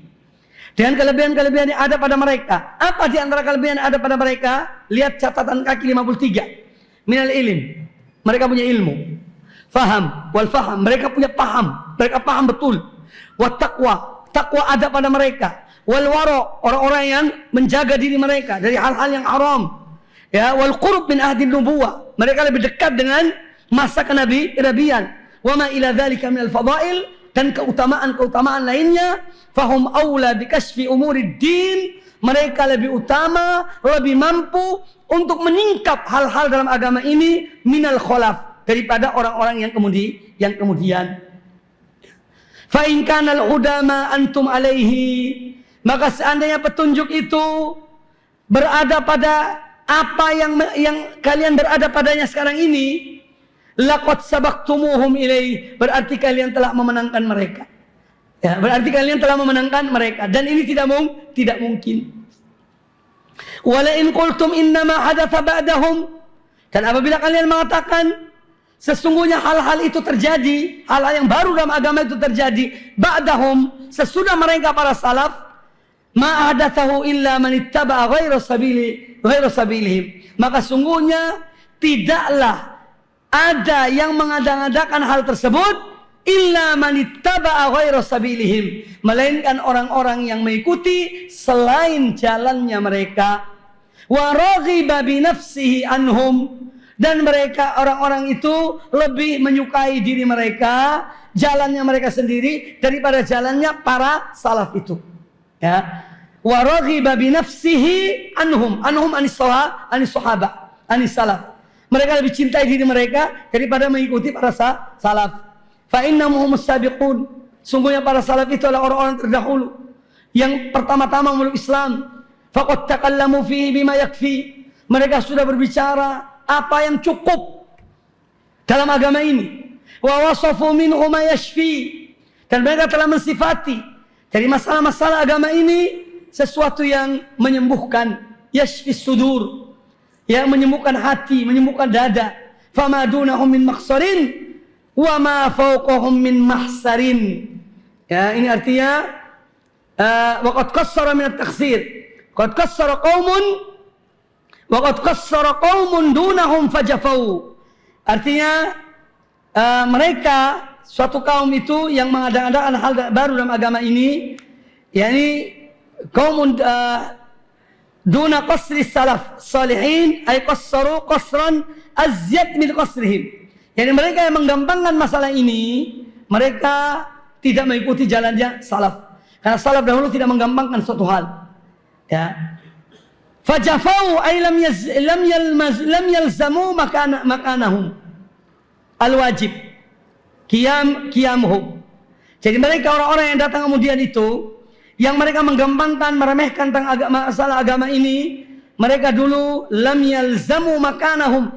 [SPEAKER 2] dengan kelebihan-kelebihan yang ada pada mereka. Apa di antara kelebihan yang ada pada mereka? Lihat catatan kaki 53. Minal ilm, mereka punya ilmu. Faham, wal faham, mereka punya paham. Mereka paham betul. Wat taqwa, takwa ada pada mereka. Wal wara, orang-orang yang menjaga diri mereka dari hal-hal yang haram. Ya, wal qurb min ahdi nubuwah, mereka lebih dekat dengan masa kenabian. Wa ma ila dzalika minal fadail, dan keutamaan-keutamaan lainnya. Fahum aula bikashfi umuri din, mereka lebih utama, lebih mampu untuk menyingkap hal-hal dalam agama ini minal khalaf, daripada orang-orang yang kemudian. Fa in kana al-huda ma antum alaihi, maka seandainya petunjuk itu berada pada apa yang kalian berada padanya sekarang ini, laqad sabaqtumuhum ilaih, berarti kalian telah memenangkan mereka. Ya, berarti kalian telah memenangkan mereka, dan ini tidak mungkin. Wala in qultum innama hadatsa ba'dahum, dan apabila kalian mengatakan sesungguhnya hal-hal itu terjadi, hal-hal yang baru dalam agama itu terjadi ba'dahum, sesudah mereka para salaf, ma hadatsahu illa man ittaba'a ghairu sabilihim, maka sungguhnya tidaklah ada yang mengada-ngadakan hal tersebut illa man ittaba'a ghairu sabilihim, melainkan orang-orang yang mengikuti selain jalannya mereka. Wa raghiba bi nafsihi anhum, dan mereka orang-orang itu lebih menyukai diri mereka, jalannya mereka sendiri daripada jalannya para salaf itu. Ya. Wa raghiba bi nafsihi anhum anis sahaba, anis salaf. Mereka lebih cintai diri mereka daripada mengikuti para salaf. Fa innahum musabiqun, sungguhnya para salaf itu adalah orang-orang terdahulu yang pertama-tama memeluk Islam. Faqad takallamu fihi bima yakfi, mereka sudah berbicara apa yang cukup dalam agama ini. Wa wasafu minhu ma yashfi, dan mereka telah mensifati dari masalah-masalah agama ini sesuatu yang menyembuhkan, yashfi sudur, yang menyembuhkan hati, menyembuhkan dada. Fama dunahum min makhsarin wa ma fawqahum min mahsarin. Ya, ini artinya waqad qassara min at-takhsir, qad qassara qaumun waqad qassara qaumun dunahum fajafau. Artinya mereka suatu kaum itu yang mengadakan hal baru dalam agama ini, yakni qaumun duna qasri salaf salihin, ay qassaru qasran azyad min qasrihim. Yani mereka yang menggampangkan masalah ini, mereka tidak mengikuti jalannya salaf. Karena salaf dahulu tidak menggampangkan suatu hal. Ya. Fajafau ay lam yalzamu makanahum al-wajib qiyamuhum. Jadi mereka orang-orang yang datang kemudian itu, yang mereka menggampangkan, meremehkan tentang masalah agama ini, mereka dulu lam yalzamu makanahum,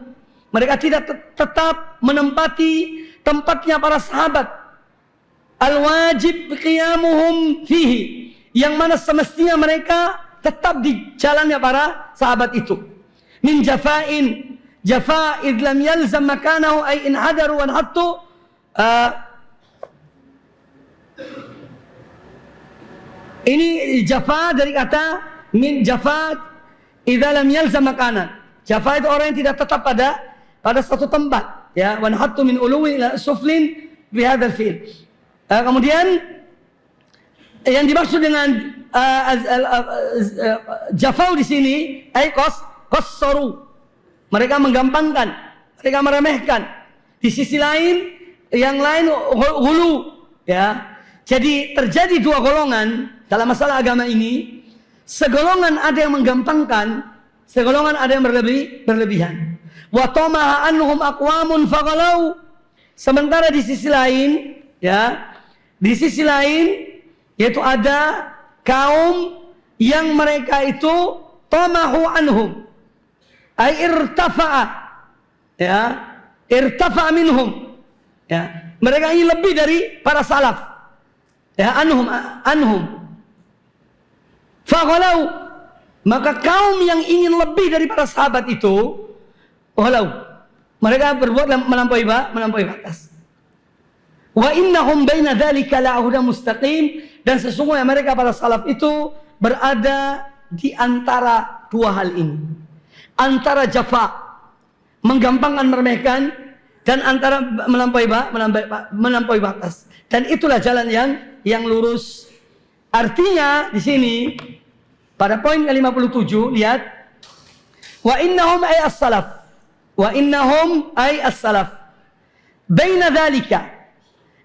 [SPEAKER 2] mereka tidak tetap menempati tempatnya para sahabat, al-wajib qiyamuhum fihi, yang mana semestinya mereka tetap di jalannya para sahabat itu. Min jafa'in, jafa'id lam yalzam makanahu ay in hadaru wan hattu. Ini jafa dari kata min jafa'at idza lam yalzam makanan. Jafa itu orang yang tidak tetap pada suatu tempat, ya. Wan hattu min uluwi ila suflin bi hadzal fi'l. Kemudian yang dimaksud dengan jafau di sini ay qassaru, mereka menggampangkan, mereka meremehkan. Di sisi lain, yang lain hulu, ya. Jadi terjadi dua golongan dalam masalah agama ini. Segolongan ada yang menggampangkan, segolongan ada yang berlebihan. Wa tamaha anhum aqwamun faghalau. Sementara di sisi lain, ya, di sisi lain yaitu ada kaum yang mereka itu tamahu anhum, ay irtafa'a, ya, irtafa'a minhum, Ya, mereka ingin lebih dari para salaf. Ya, anhum. Faghalau, maka kaum yang ingin lebih dari para sahabat itu, mereka berbuat melampaui batas. Wa innahum baina dzalika la'hudan mustaqim, dan sesungguhnya mereka para salaf itu berada di antara dua hal ini. Antara jafa, menggampangkan meremehkan, dan antara melampaui batas. Dan itulah jalan yang lurus. Artinya di sini pada poin ke-57 lihat, wa innahum ay as-salaf. Wa innahum ay as-salaf. Baina dzalika,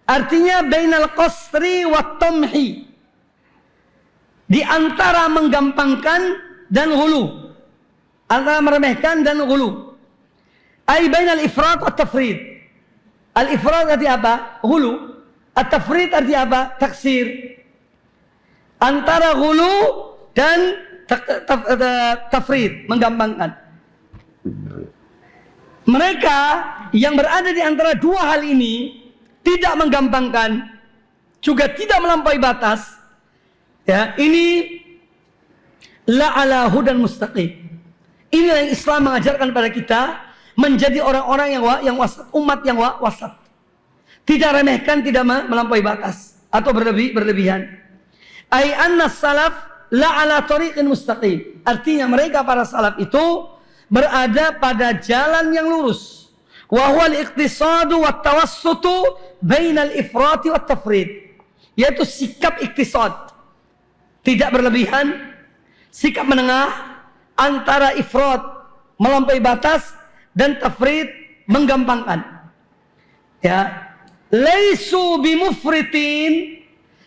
[SPEAKER 2] artinya bainal qasri wat tamhi, di antara menggampangkan dan ghulu, antara meremehkan dan ghulu. Ay bainal ifrat wat tafrid. Al ifrat artinya apa? Ghulu. At tafrid artinya apa? Taksir. Antara ghulu dan tafrid, menggampangkan. Mereka yang berada di antara dua hal ini, tidak menggampangkan, juga tidak melampaui batas, ya, ini la'ala hudan mustaqim. Inilah yang Islam mengajarkan pada kita, menjadi orang-orang yang wasat, umat yang wasat. Tidak remehkan, tidak melampaui batas atau berlebihan. Ai anna salaf la'ala tariqin mustaqim. Artinya mereka para salaf itu berada pada jalan yang lurus. Wa huwa al-iqtisadu wat tawassutu bainal ifrati wat tafrid. Yaitu sikap iktisad, tidak berlebihan, sikap menengah antara ifrat, melampaui batas, dan tafrid, menggampangkan. Ya, laisu bimufritin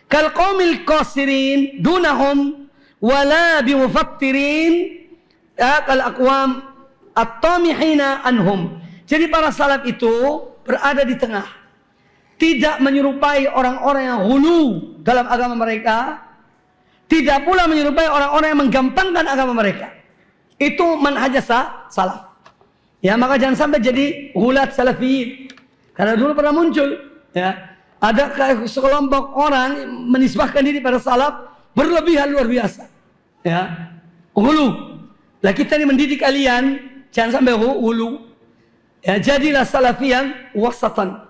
[SPEAKER 2] kal qaumil qasirin dunahum wala bimufattirin kal aqwam at-tamihina anhum. Jadi para salaf itu berada di tengah, tidak menyerupai orang-orang yang ghulu dalam agama mereka, tidak pula menyerupai orang-orang yang menggampangkan agama mereka. Itu manhaj salaf. Ya, maka jangan sampai jadi ghulat salafiyin. Karena dulu pernah muncul, ya, ada sekelompok orang menisbahkan diri pada salaf berlebihan luar biasa. Ya, ghulu. Lah kita ini mendidik kalian jangan sampai ghulu. Ya, jadilah salafi yang wasatan.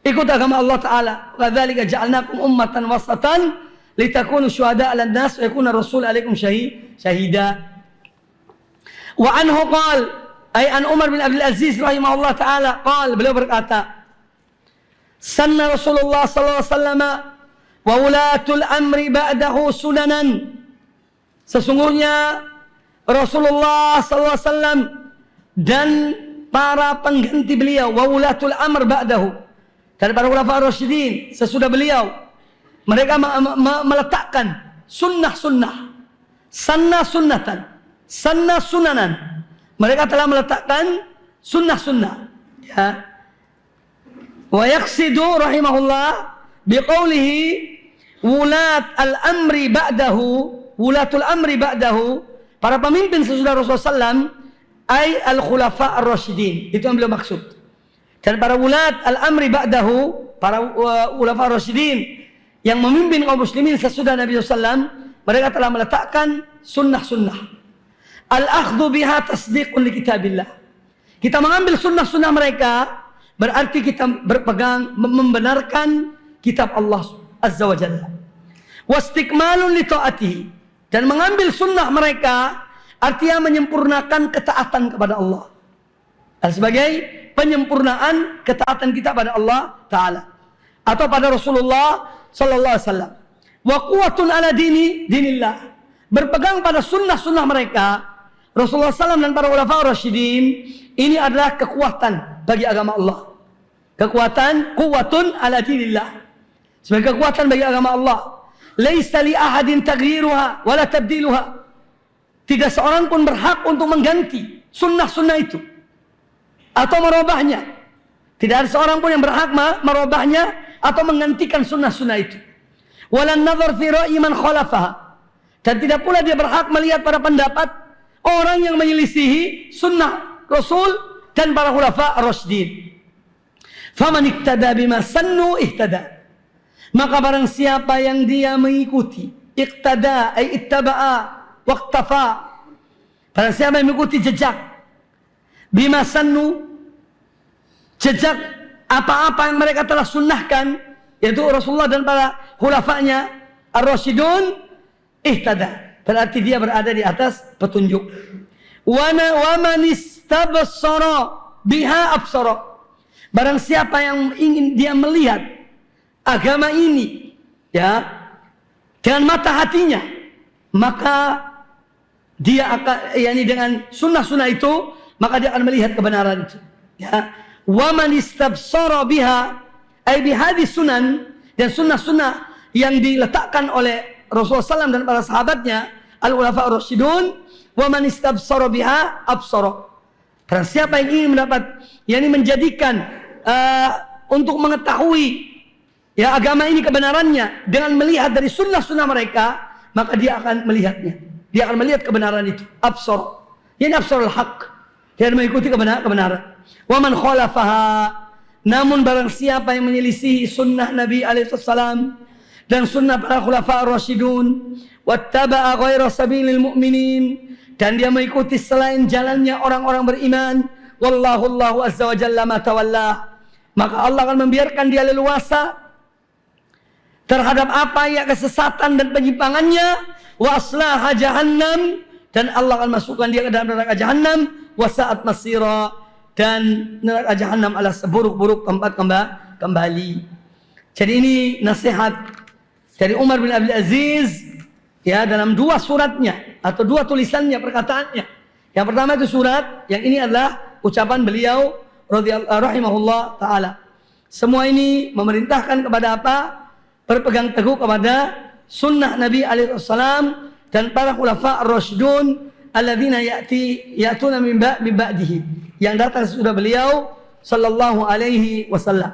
[SPEAKER 2] Ikut agama Allah Ta'ala. Wa dzalika ja'alnakum ummatan wasatan litakunu syuhada'a 'alan nas wa yakuna rasul 'alaikum syahida. Wa anhu qala, ay an Umar bin Abdul Aziz rahimahullah ta'ala qala, beliau berkata, sanna Rasulullah sallallahu alaihi wasallam wa ulatul amri ba'dahu sunanan. Sesungguhnya Rasulullah sallallahu alaihi wasallam dan para pengganti beliau, wa ulatul amr ba'dahu, dan para khulafa ar-rasyidin sesudah beliau, mereka meletakkan sunnah-sunnah, sanna sunanan. Mereka telah meletakkan sunnah-sunnah. Ya. Wa yaqsidu rahimahullah biqaulihi wulat al-amri ba'dahu, wulatul amri ba'dahu, para pemimpin sesudah Rasulullah SAW, ay al-khulafa ar-rasyidin. Itu yang beliau maksud. Dan para wulat al-amri ba'dahu, para khulafa ar-rasyidin yang memimpin kaum muslimin sesudah Nabi SAW, mereka telah meletakkan sunnah-sunnah. Al-akhdhu biha tasdiqun li kitabillah. Kita mengambil sunnah-sunnah mereka, berarti kita berpegang, membenarkan kitab Allah Azza wa Jalla. Wastikmalun li ta'atihi. Dan mengambil sunnah mereka, artinya menyempurnakan ketaatan kepada Allah. Dan sebagai penyempurnaan ketaatan kita pada Allah Ta'ala. Atau pada Rasulullah Sallallahu Alaihi Wasallam. Wa quwwatun ala dinillah. Berpegang pada sunnah-sunnah mereka, Rasulullah SAW dan para ulama rasyidin, ini adalah kekuatan bagi agama Allah. Kekuatan, quwwatun ala dinillah. Sebagai kekuatan bagi agama Allah. Laisa li ahadin taghyiruha wala tabdiluha. Tidak seorang pun berhak untuk mengganti sunnah-sunnah itu atau merubahnya. Tidak ada seorang pun yang berhak merubahnya atau menggantikan sunnah-sunnah itu. Walan nadhar fi ra'yi man khalafaha. Dan tidak pula dia berhak melihat pada pendapat orang yang menyelisihi sunnah Rasul dan para khulafa ar-rasyidin. Faman iktada bima sannu ihtada. Maka barang siapa yang dia mengikuti, iktada ay ittaba'a waqtafa. Barang siapa yang mengikuti jejak bima sannu, jejak apa-apa yang mereka telah sunnahkan, yaitu Rasulullah dan para khulafanya ar-rasyidun, ihtada, berarti dia berada di atas petunjuk. Wa man istabsara biha absara. Barang siapa yang ingin dia melihat agama ini ya dengan mata hatinya, maka dia akan dengan sunnah-sunnah itu, maka dia akan melihat kebenaran itu ya. Wa man istabsara biha ay bihadis sunan, dan sunnah-sunnah yang diletakkan oleh Rasulullah SAW dan para sahabatnya al-ulafa ar-rasyidun. Wa man istabsara biha absara. Karena siapa yang ingin mendapat, yakni menjadikan untuk mengetahui ya agama ini kebenarannya dengan melihat dari sunnah-sunnah mereka, maka dia akan melihatnya. Dia akan melihat kebenaran itu. Absar. Ini absarul haq. Dia mengikuti kebenaran. Wa man khalafaha. Namun barang siapa yang menyelisihi sunnah Nabi alaihissalam dan sunnah para khulafa ar-rasyidun, wattaba'a ghaira sabilil mu'minin, dan dia mengikuti selain jalannya orang-orang beriman, wallahu Allahu azza wa jalla ma tawalla, maka Allah akan membiarkan dia leluasa terhadap apa yang kesesatan dan penyimpangannya, wa aslaha jahannam, dan Allah akan masukkan dia ke dalam neraka jahannam, wa sa'at masira, dan neraka jahannam adalah seburuk-buruk tempat kembali. Jadi ini nasihat dari Umar bin Abdul Aziz ya, dalam dua suratnya atau dua tulisannya, perkataannya. Yang pertama itu surat, yang ini adalah ucapan beliau rahimahullah ta'ala. Semua ini memerintahkan kepada apa? Berpegang teguh kepada sunnah Nabi alaihissalam dan para khulafa ar-rasyidun alladzina ya'tuna min ba'dihi, yang datang sudah beliau sallallahu alaihi wasallam.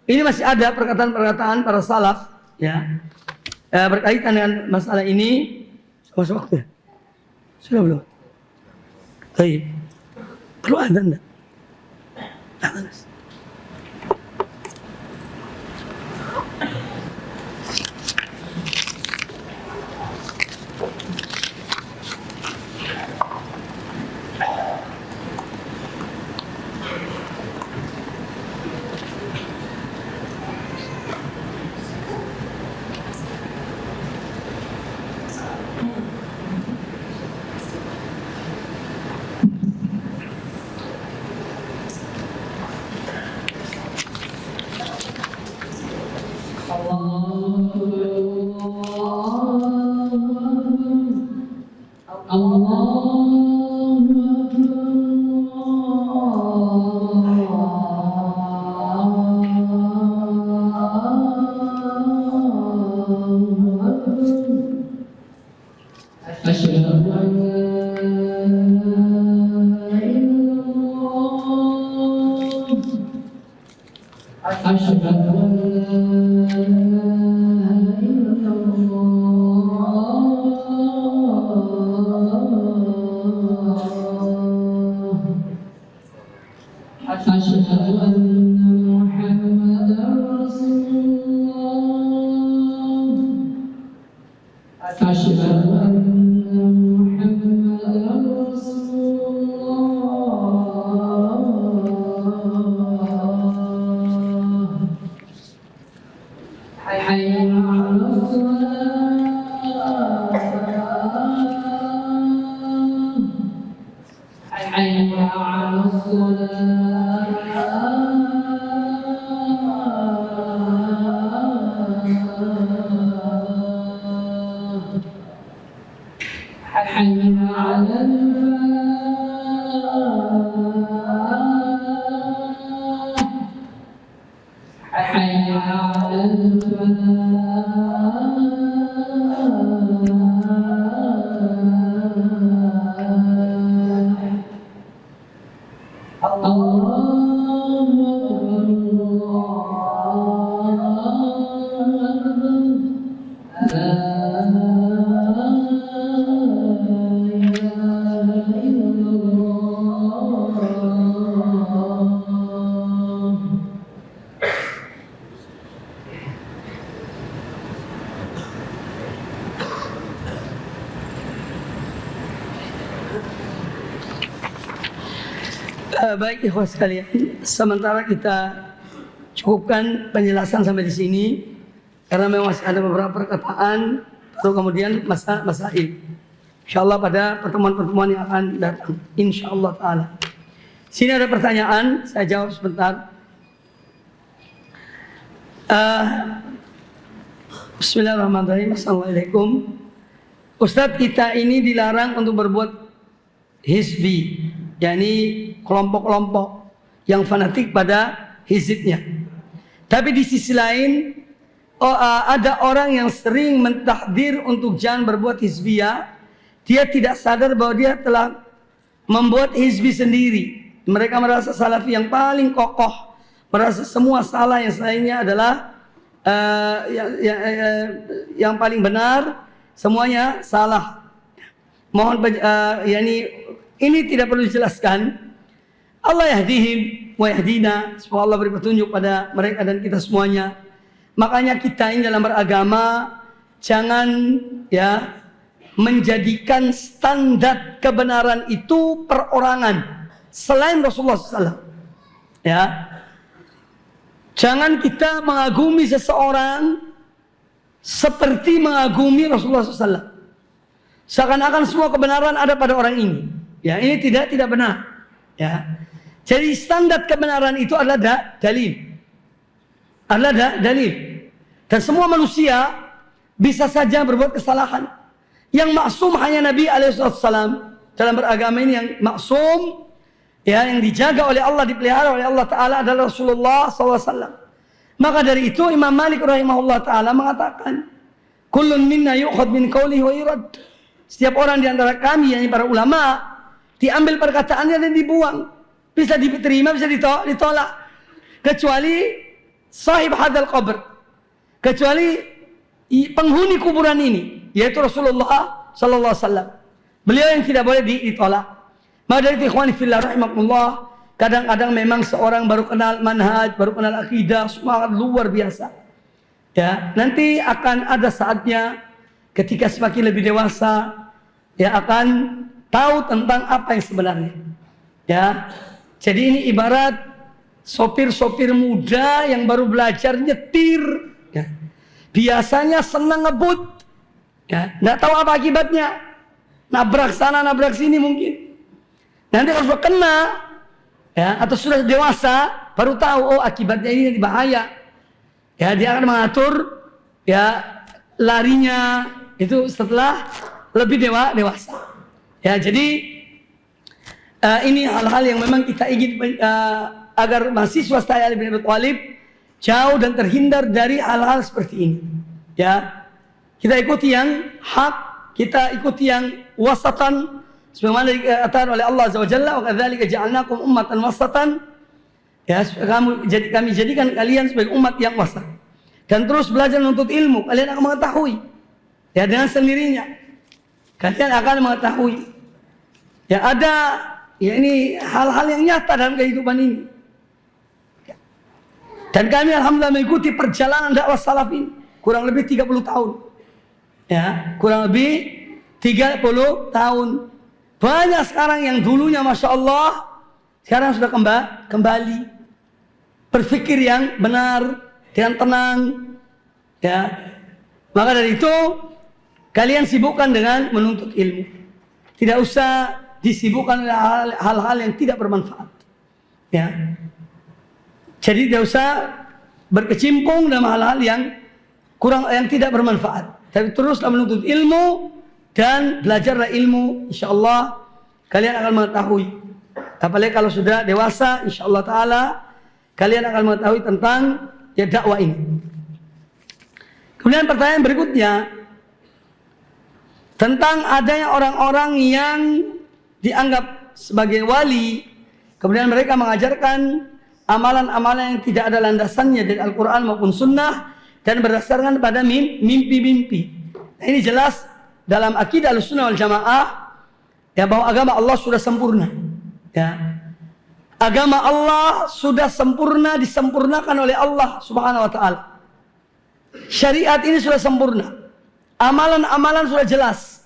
[SPEAKER 2] Ini masih ada perkataan-perkataan para salaf ya, berkaitan dengan masalah ini. Masuk waktu ya? Sudah belum? Baik. Perlu adzan enggak? Adzan. Baik ikhwas sekalian, sementara kita cukupkan penjelasan sampai di sini karena memang masih ada beberapa perkataan, baru kemudian masail. Insyaallah pada pertemuan-pertemuan yang akan datang, insyaallah taala. Sini ada pertanyaan, saya jawab sebentar. Bismillahirrahmanirrahim. Assalamualaikum. Ustadz, kita ini dilarang untuk berbuat hizbi, yakni kelompok-kelompok yang fanatik pada hizibnya. Tapi di sisi lain, ada orang yang sering mentahdir untuk jangan berbuat hizbiyah. Dia tidak sadar bahwa dia telah membuat hizbi sendiri. Mereka merasa salafi yang paling kokoh, merasa semua salah yang selainnya adalah yang paling benar, semuanya salah. Mohon ini tidak perlu dijelaskan. Allah yahdihim wa yahdina. Semoga Allah beri petunjuk pada mereka dan kita semuanya. Makanya kita ini dalam beragama jangan menjadikan standar kebenaran itu perorangan selain Rasulullah SAW. Jangan kita mengagumi seseorang seperti mengagumi Rasulullah SAW. Seakan-akan semua kebenaran ada pada orang ini. Ini tidak benar. Jadi standar kebenaran itu adalah dalil. Dan semua manusia bisa saja berbuat kesalahan. Yang maksum hanya Nabi alaihissalam. Dalam beragama ini yang maksum, yang dijaga oleh Allah, dipelihara oleh Allah Ta'ala adalah Rasulullah SAW. Maka dari itu Imam Malik rahimahullah Ta'ala mengatakan, kullun minna yu'khad min qawlihi wa yurad. Setiap orang di antara kami, yakni para ulama, diambil perkataannya dan dibuang. Bisa diterima, bisa ditolak. Kecuali sahib hadal qabr. Kecuali penghuni kuburan ini, yaitu Rasulullah sallallahu alaihi wasallam. Beliau yang tidak boleh ditolak. Maka dari itu ikhwani fillah rahimakumullah, kadang-kadang memang seorang baru kenal manhaj, baru kenal akidah, semangat luar biasa. Nanti akan ada saatnya ketika semakin lebih dewasa, akan tahu tentang apa yang sebenarnya. Jadi ini ibarat sopir-sopir muda yang baru belajar nyetir. Biasanya senang ngebut, nggak tahu apa akibatnya, nabrak sana nabrak sini mungkin. Nanti kalau sudah kena, atau sudah dewasa, baru tahu akibatnya ini bahaya. Dia akan mengatur larinya itu setelah lebih dewasa. Jadi ini hal-hal yang memang kita ingin agar mahasiswa Ali bin Abi Thalib jauh dan terhindar dari hal-hal seperti ini. Kita ikuti yang hak, kita ikuti yang wasatan, sebagaimana dikatakan oleh Allah Azza wa Jalla, wa kadzalika ja'alnakum ummatan wasatan. Kami jadikan kalian sebagai umat yang wasat. Dan terus belajar menuntut ilmu, kalian akan mengetahui. Dengan sendirinya kalian akan mengetahui. Ada ini hal-hal yang nyata dalam kehidupan ini. Dan kami alhamdulillah mengikuti perjalanan dakwah salaf ini kurang lebih 30 tahun. Kurang lebih 30 tahun. Banyak sekarang yang dulunya Masya Allah, sekarang sudah kembali berpikir yang benar, dengan tenang. Maka dari itu kalian sibukkan dengan menuntut ilmu. Tidak usah disibukkan oleh hal-hal yang tidak bermanfaat. Jadi tidak usah berkecimpung dalam hal-hal yang tidak bermanfaat. Tapi teruslah menuntut ilmu dan belajarlah ilmu. InsyaAllah kalian akan mengetahui. Apalagi kalau sudah dewasa, InsyaAllah Ta'ala kalian akan mengetahui tentang dakwah ini. Kemudian pertanyaan berikutnya, tentang adanya orang-orang yang dianggap sebagai wali, kemudian mereka mengajarkan amalan-amalan yang tidak ada landasannya dari Al-Quran maupun Sunnah dan berdasarkan pada mimpi-mimpi. Ini jelas dalam akidah Ahlussunnah wal Jamaah bahwa agama Allah sudah sempurna. Agama Allah sudah sempurna, disempurnakan oleh Allah Subhanahu wa Ta'ala. Syariat ini sudah sempurna. Amalan-amalan sudah jelas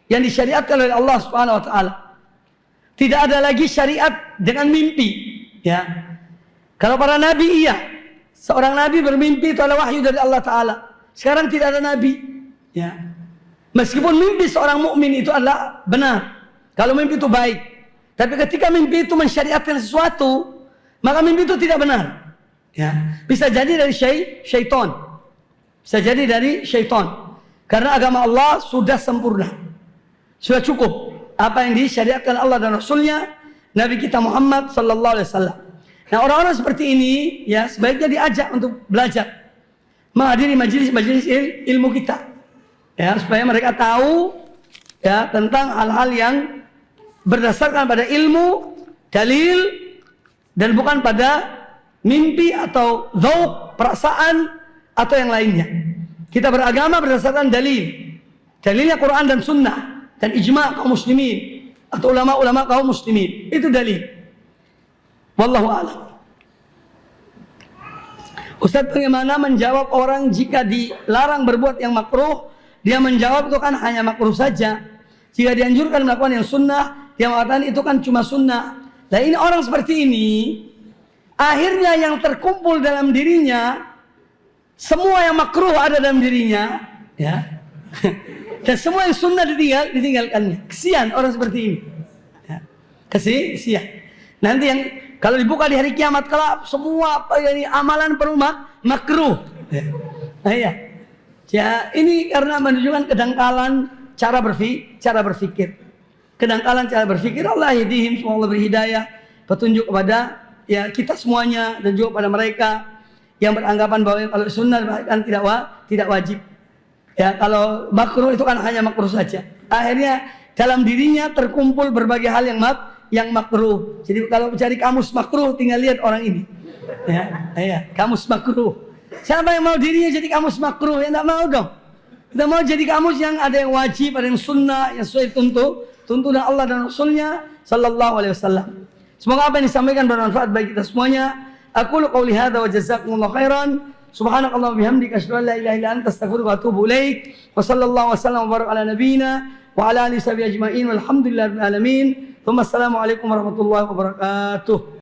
[SPEAKER 2] yang disyariatkan oleh Allah Subhanahu wa Ta'ala. Tidak ada lagi syariat dengan mimpi. Ya. Kalau para nabi iya. Seorang nabi bermimpi itu adalah wahyu dari Allah Ta'ala. Sekarang tidak ada nabi. Ya. Meskipun mimpi seorang mukmin itu adalah benar. Kalau mimpi itu baik. Tapi ketika mimpi itu mensyariatkan sesuatu, maka mimpi itu tidak benar. Ya. Bisa jadi dari syaitan. Bisa jadi dari syaitan. Karena agama Allah sudah sempurna. Sudah cukup. Apa yang disyariatkan Allah dan Rasulnya, Nabi kita Muhammad sallallahu alaihi wasallam. Nah, orang-orang seperti ini ya sebaiknya diajak untuk belajar, menghadiri majelis-majelis ilmu kita, ya supaya mereka tahu ya tentang hal-hal yang berdasarkan pada ilmu, dalil, dan bukan pada mimpi atau dzauq, perasaan atau yang lainnya. Kita beragama berdasarkan dalil, dalilnya Quran dan Sunnah dan ijma' kaum muslimin atau ulama-ulama kaum muslimin, itu dalil. Wallahu a'lam. Ustaz, bagaimana menjawab orang jika dilarang berbuat yang makruh, dia menjawab itu kan hanya makruh saja. Jika dianjurkan melakukan yang sunnah, dia mengatakan itu kan cuma sunnah. Nah, ini orang seperti ini, akhirnya yang terkumpul dalam dirinya, semua yang makruh ada dalam dirinya, ya. Dan semua yang sunnah ditinggalkannya. Kesian orang seperti ini. Ya. Kesian. Nanti yang kalau dibuka di hari kiamat kelak semua ini amalan penuh makruh. Nah ya. Ya, ini karena menunjukkan kedangkalan cara berpikir. Kedangkalan cara berpikir. Allah yahdihim, semoga Allah beri hidayah, petunjuk kepada ya kita semuanya dan juga pada mereka yang beranggapan bahwa kalau sunnah kan tidak wajib. Ya, kalau makruh itu kan hanya makruh saja. Akhirnya dalam dirinya terkumpul berbagai hal yang makruh. Jadi kalau mencari kamus makruh, tinggal lihat orang ini. Ya, kamus makruh. Siapa yang mau dirinya jadi kamus makruh? Ya tidak mau dong. Kita mau jadi kamus yang ada yang wajib, ada yang sunnah, yang sesuai tuntunan Allah dan Rasulnya sallallahu alaihi wasallam. Semoga apa yang disampaikan bermanfaat bagi kita semuanya. Aqulu qouli hadza wa jazakumullahu khairan. Subhanakallah bihamdika asyhadu an la ilaha illa anta astaghfiruka wa atubu ilaik. Wa sallallahu wasallam wa baraka ala nabiyyina wa ala alihi washabihi ajma'in walhamdulillahirabbil alamin. Assalamualaikum warahmatullahi wabarakatuh.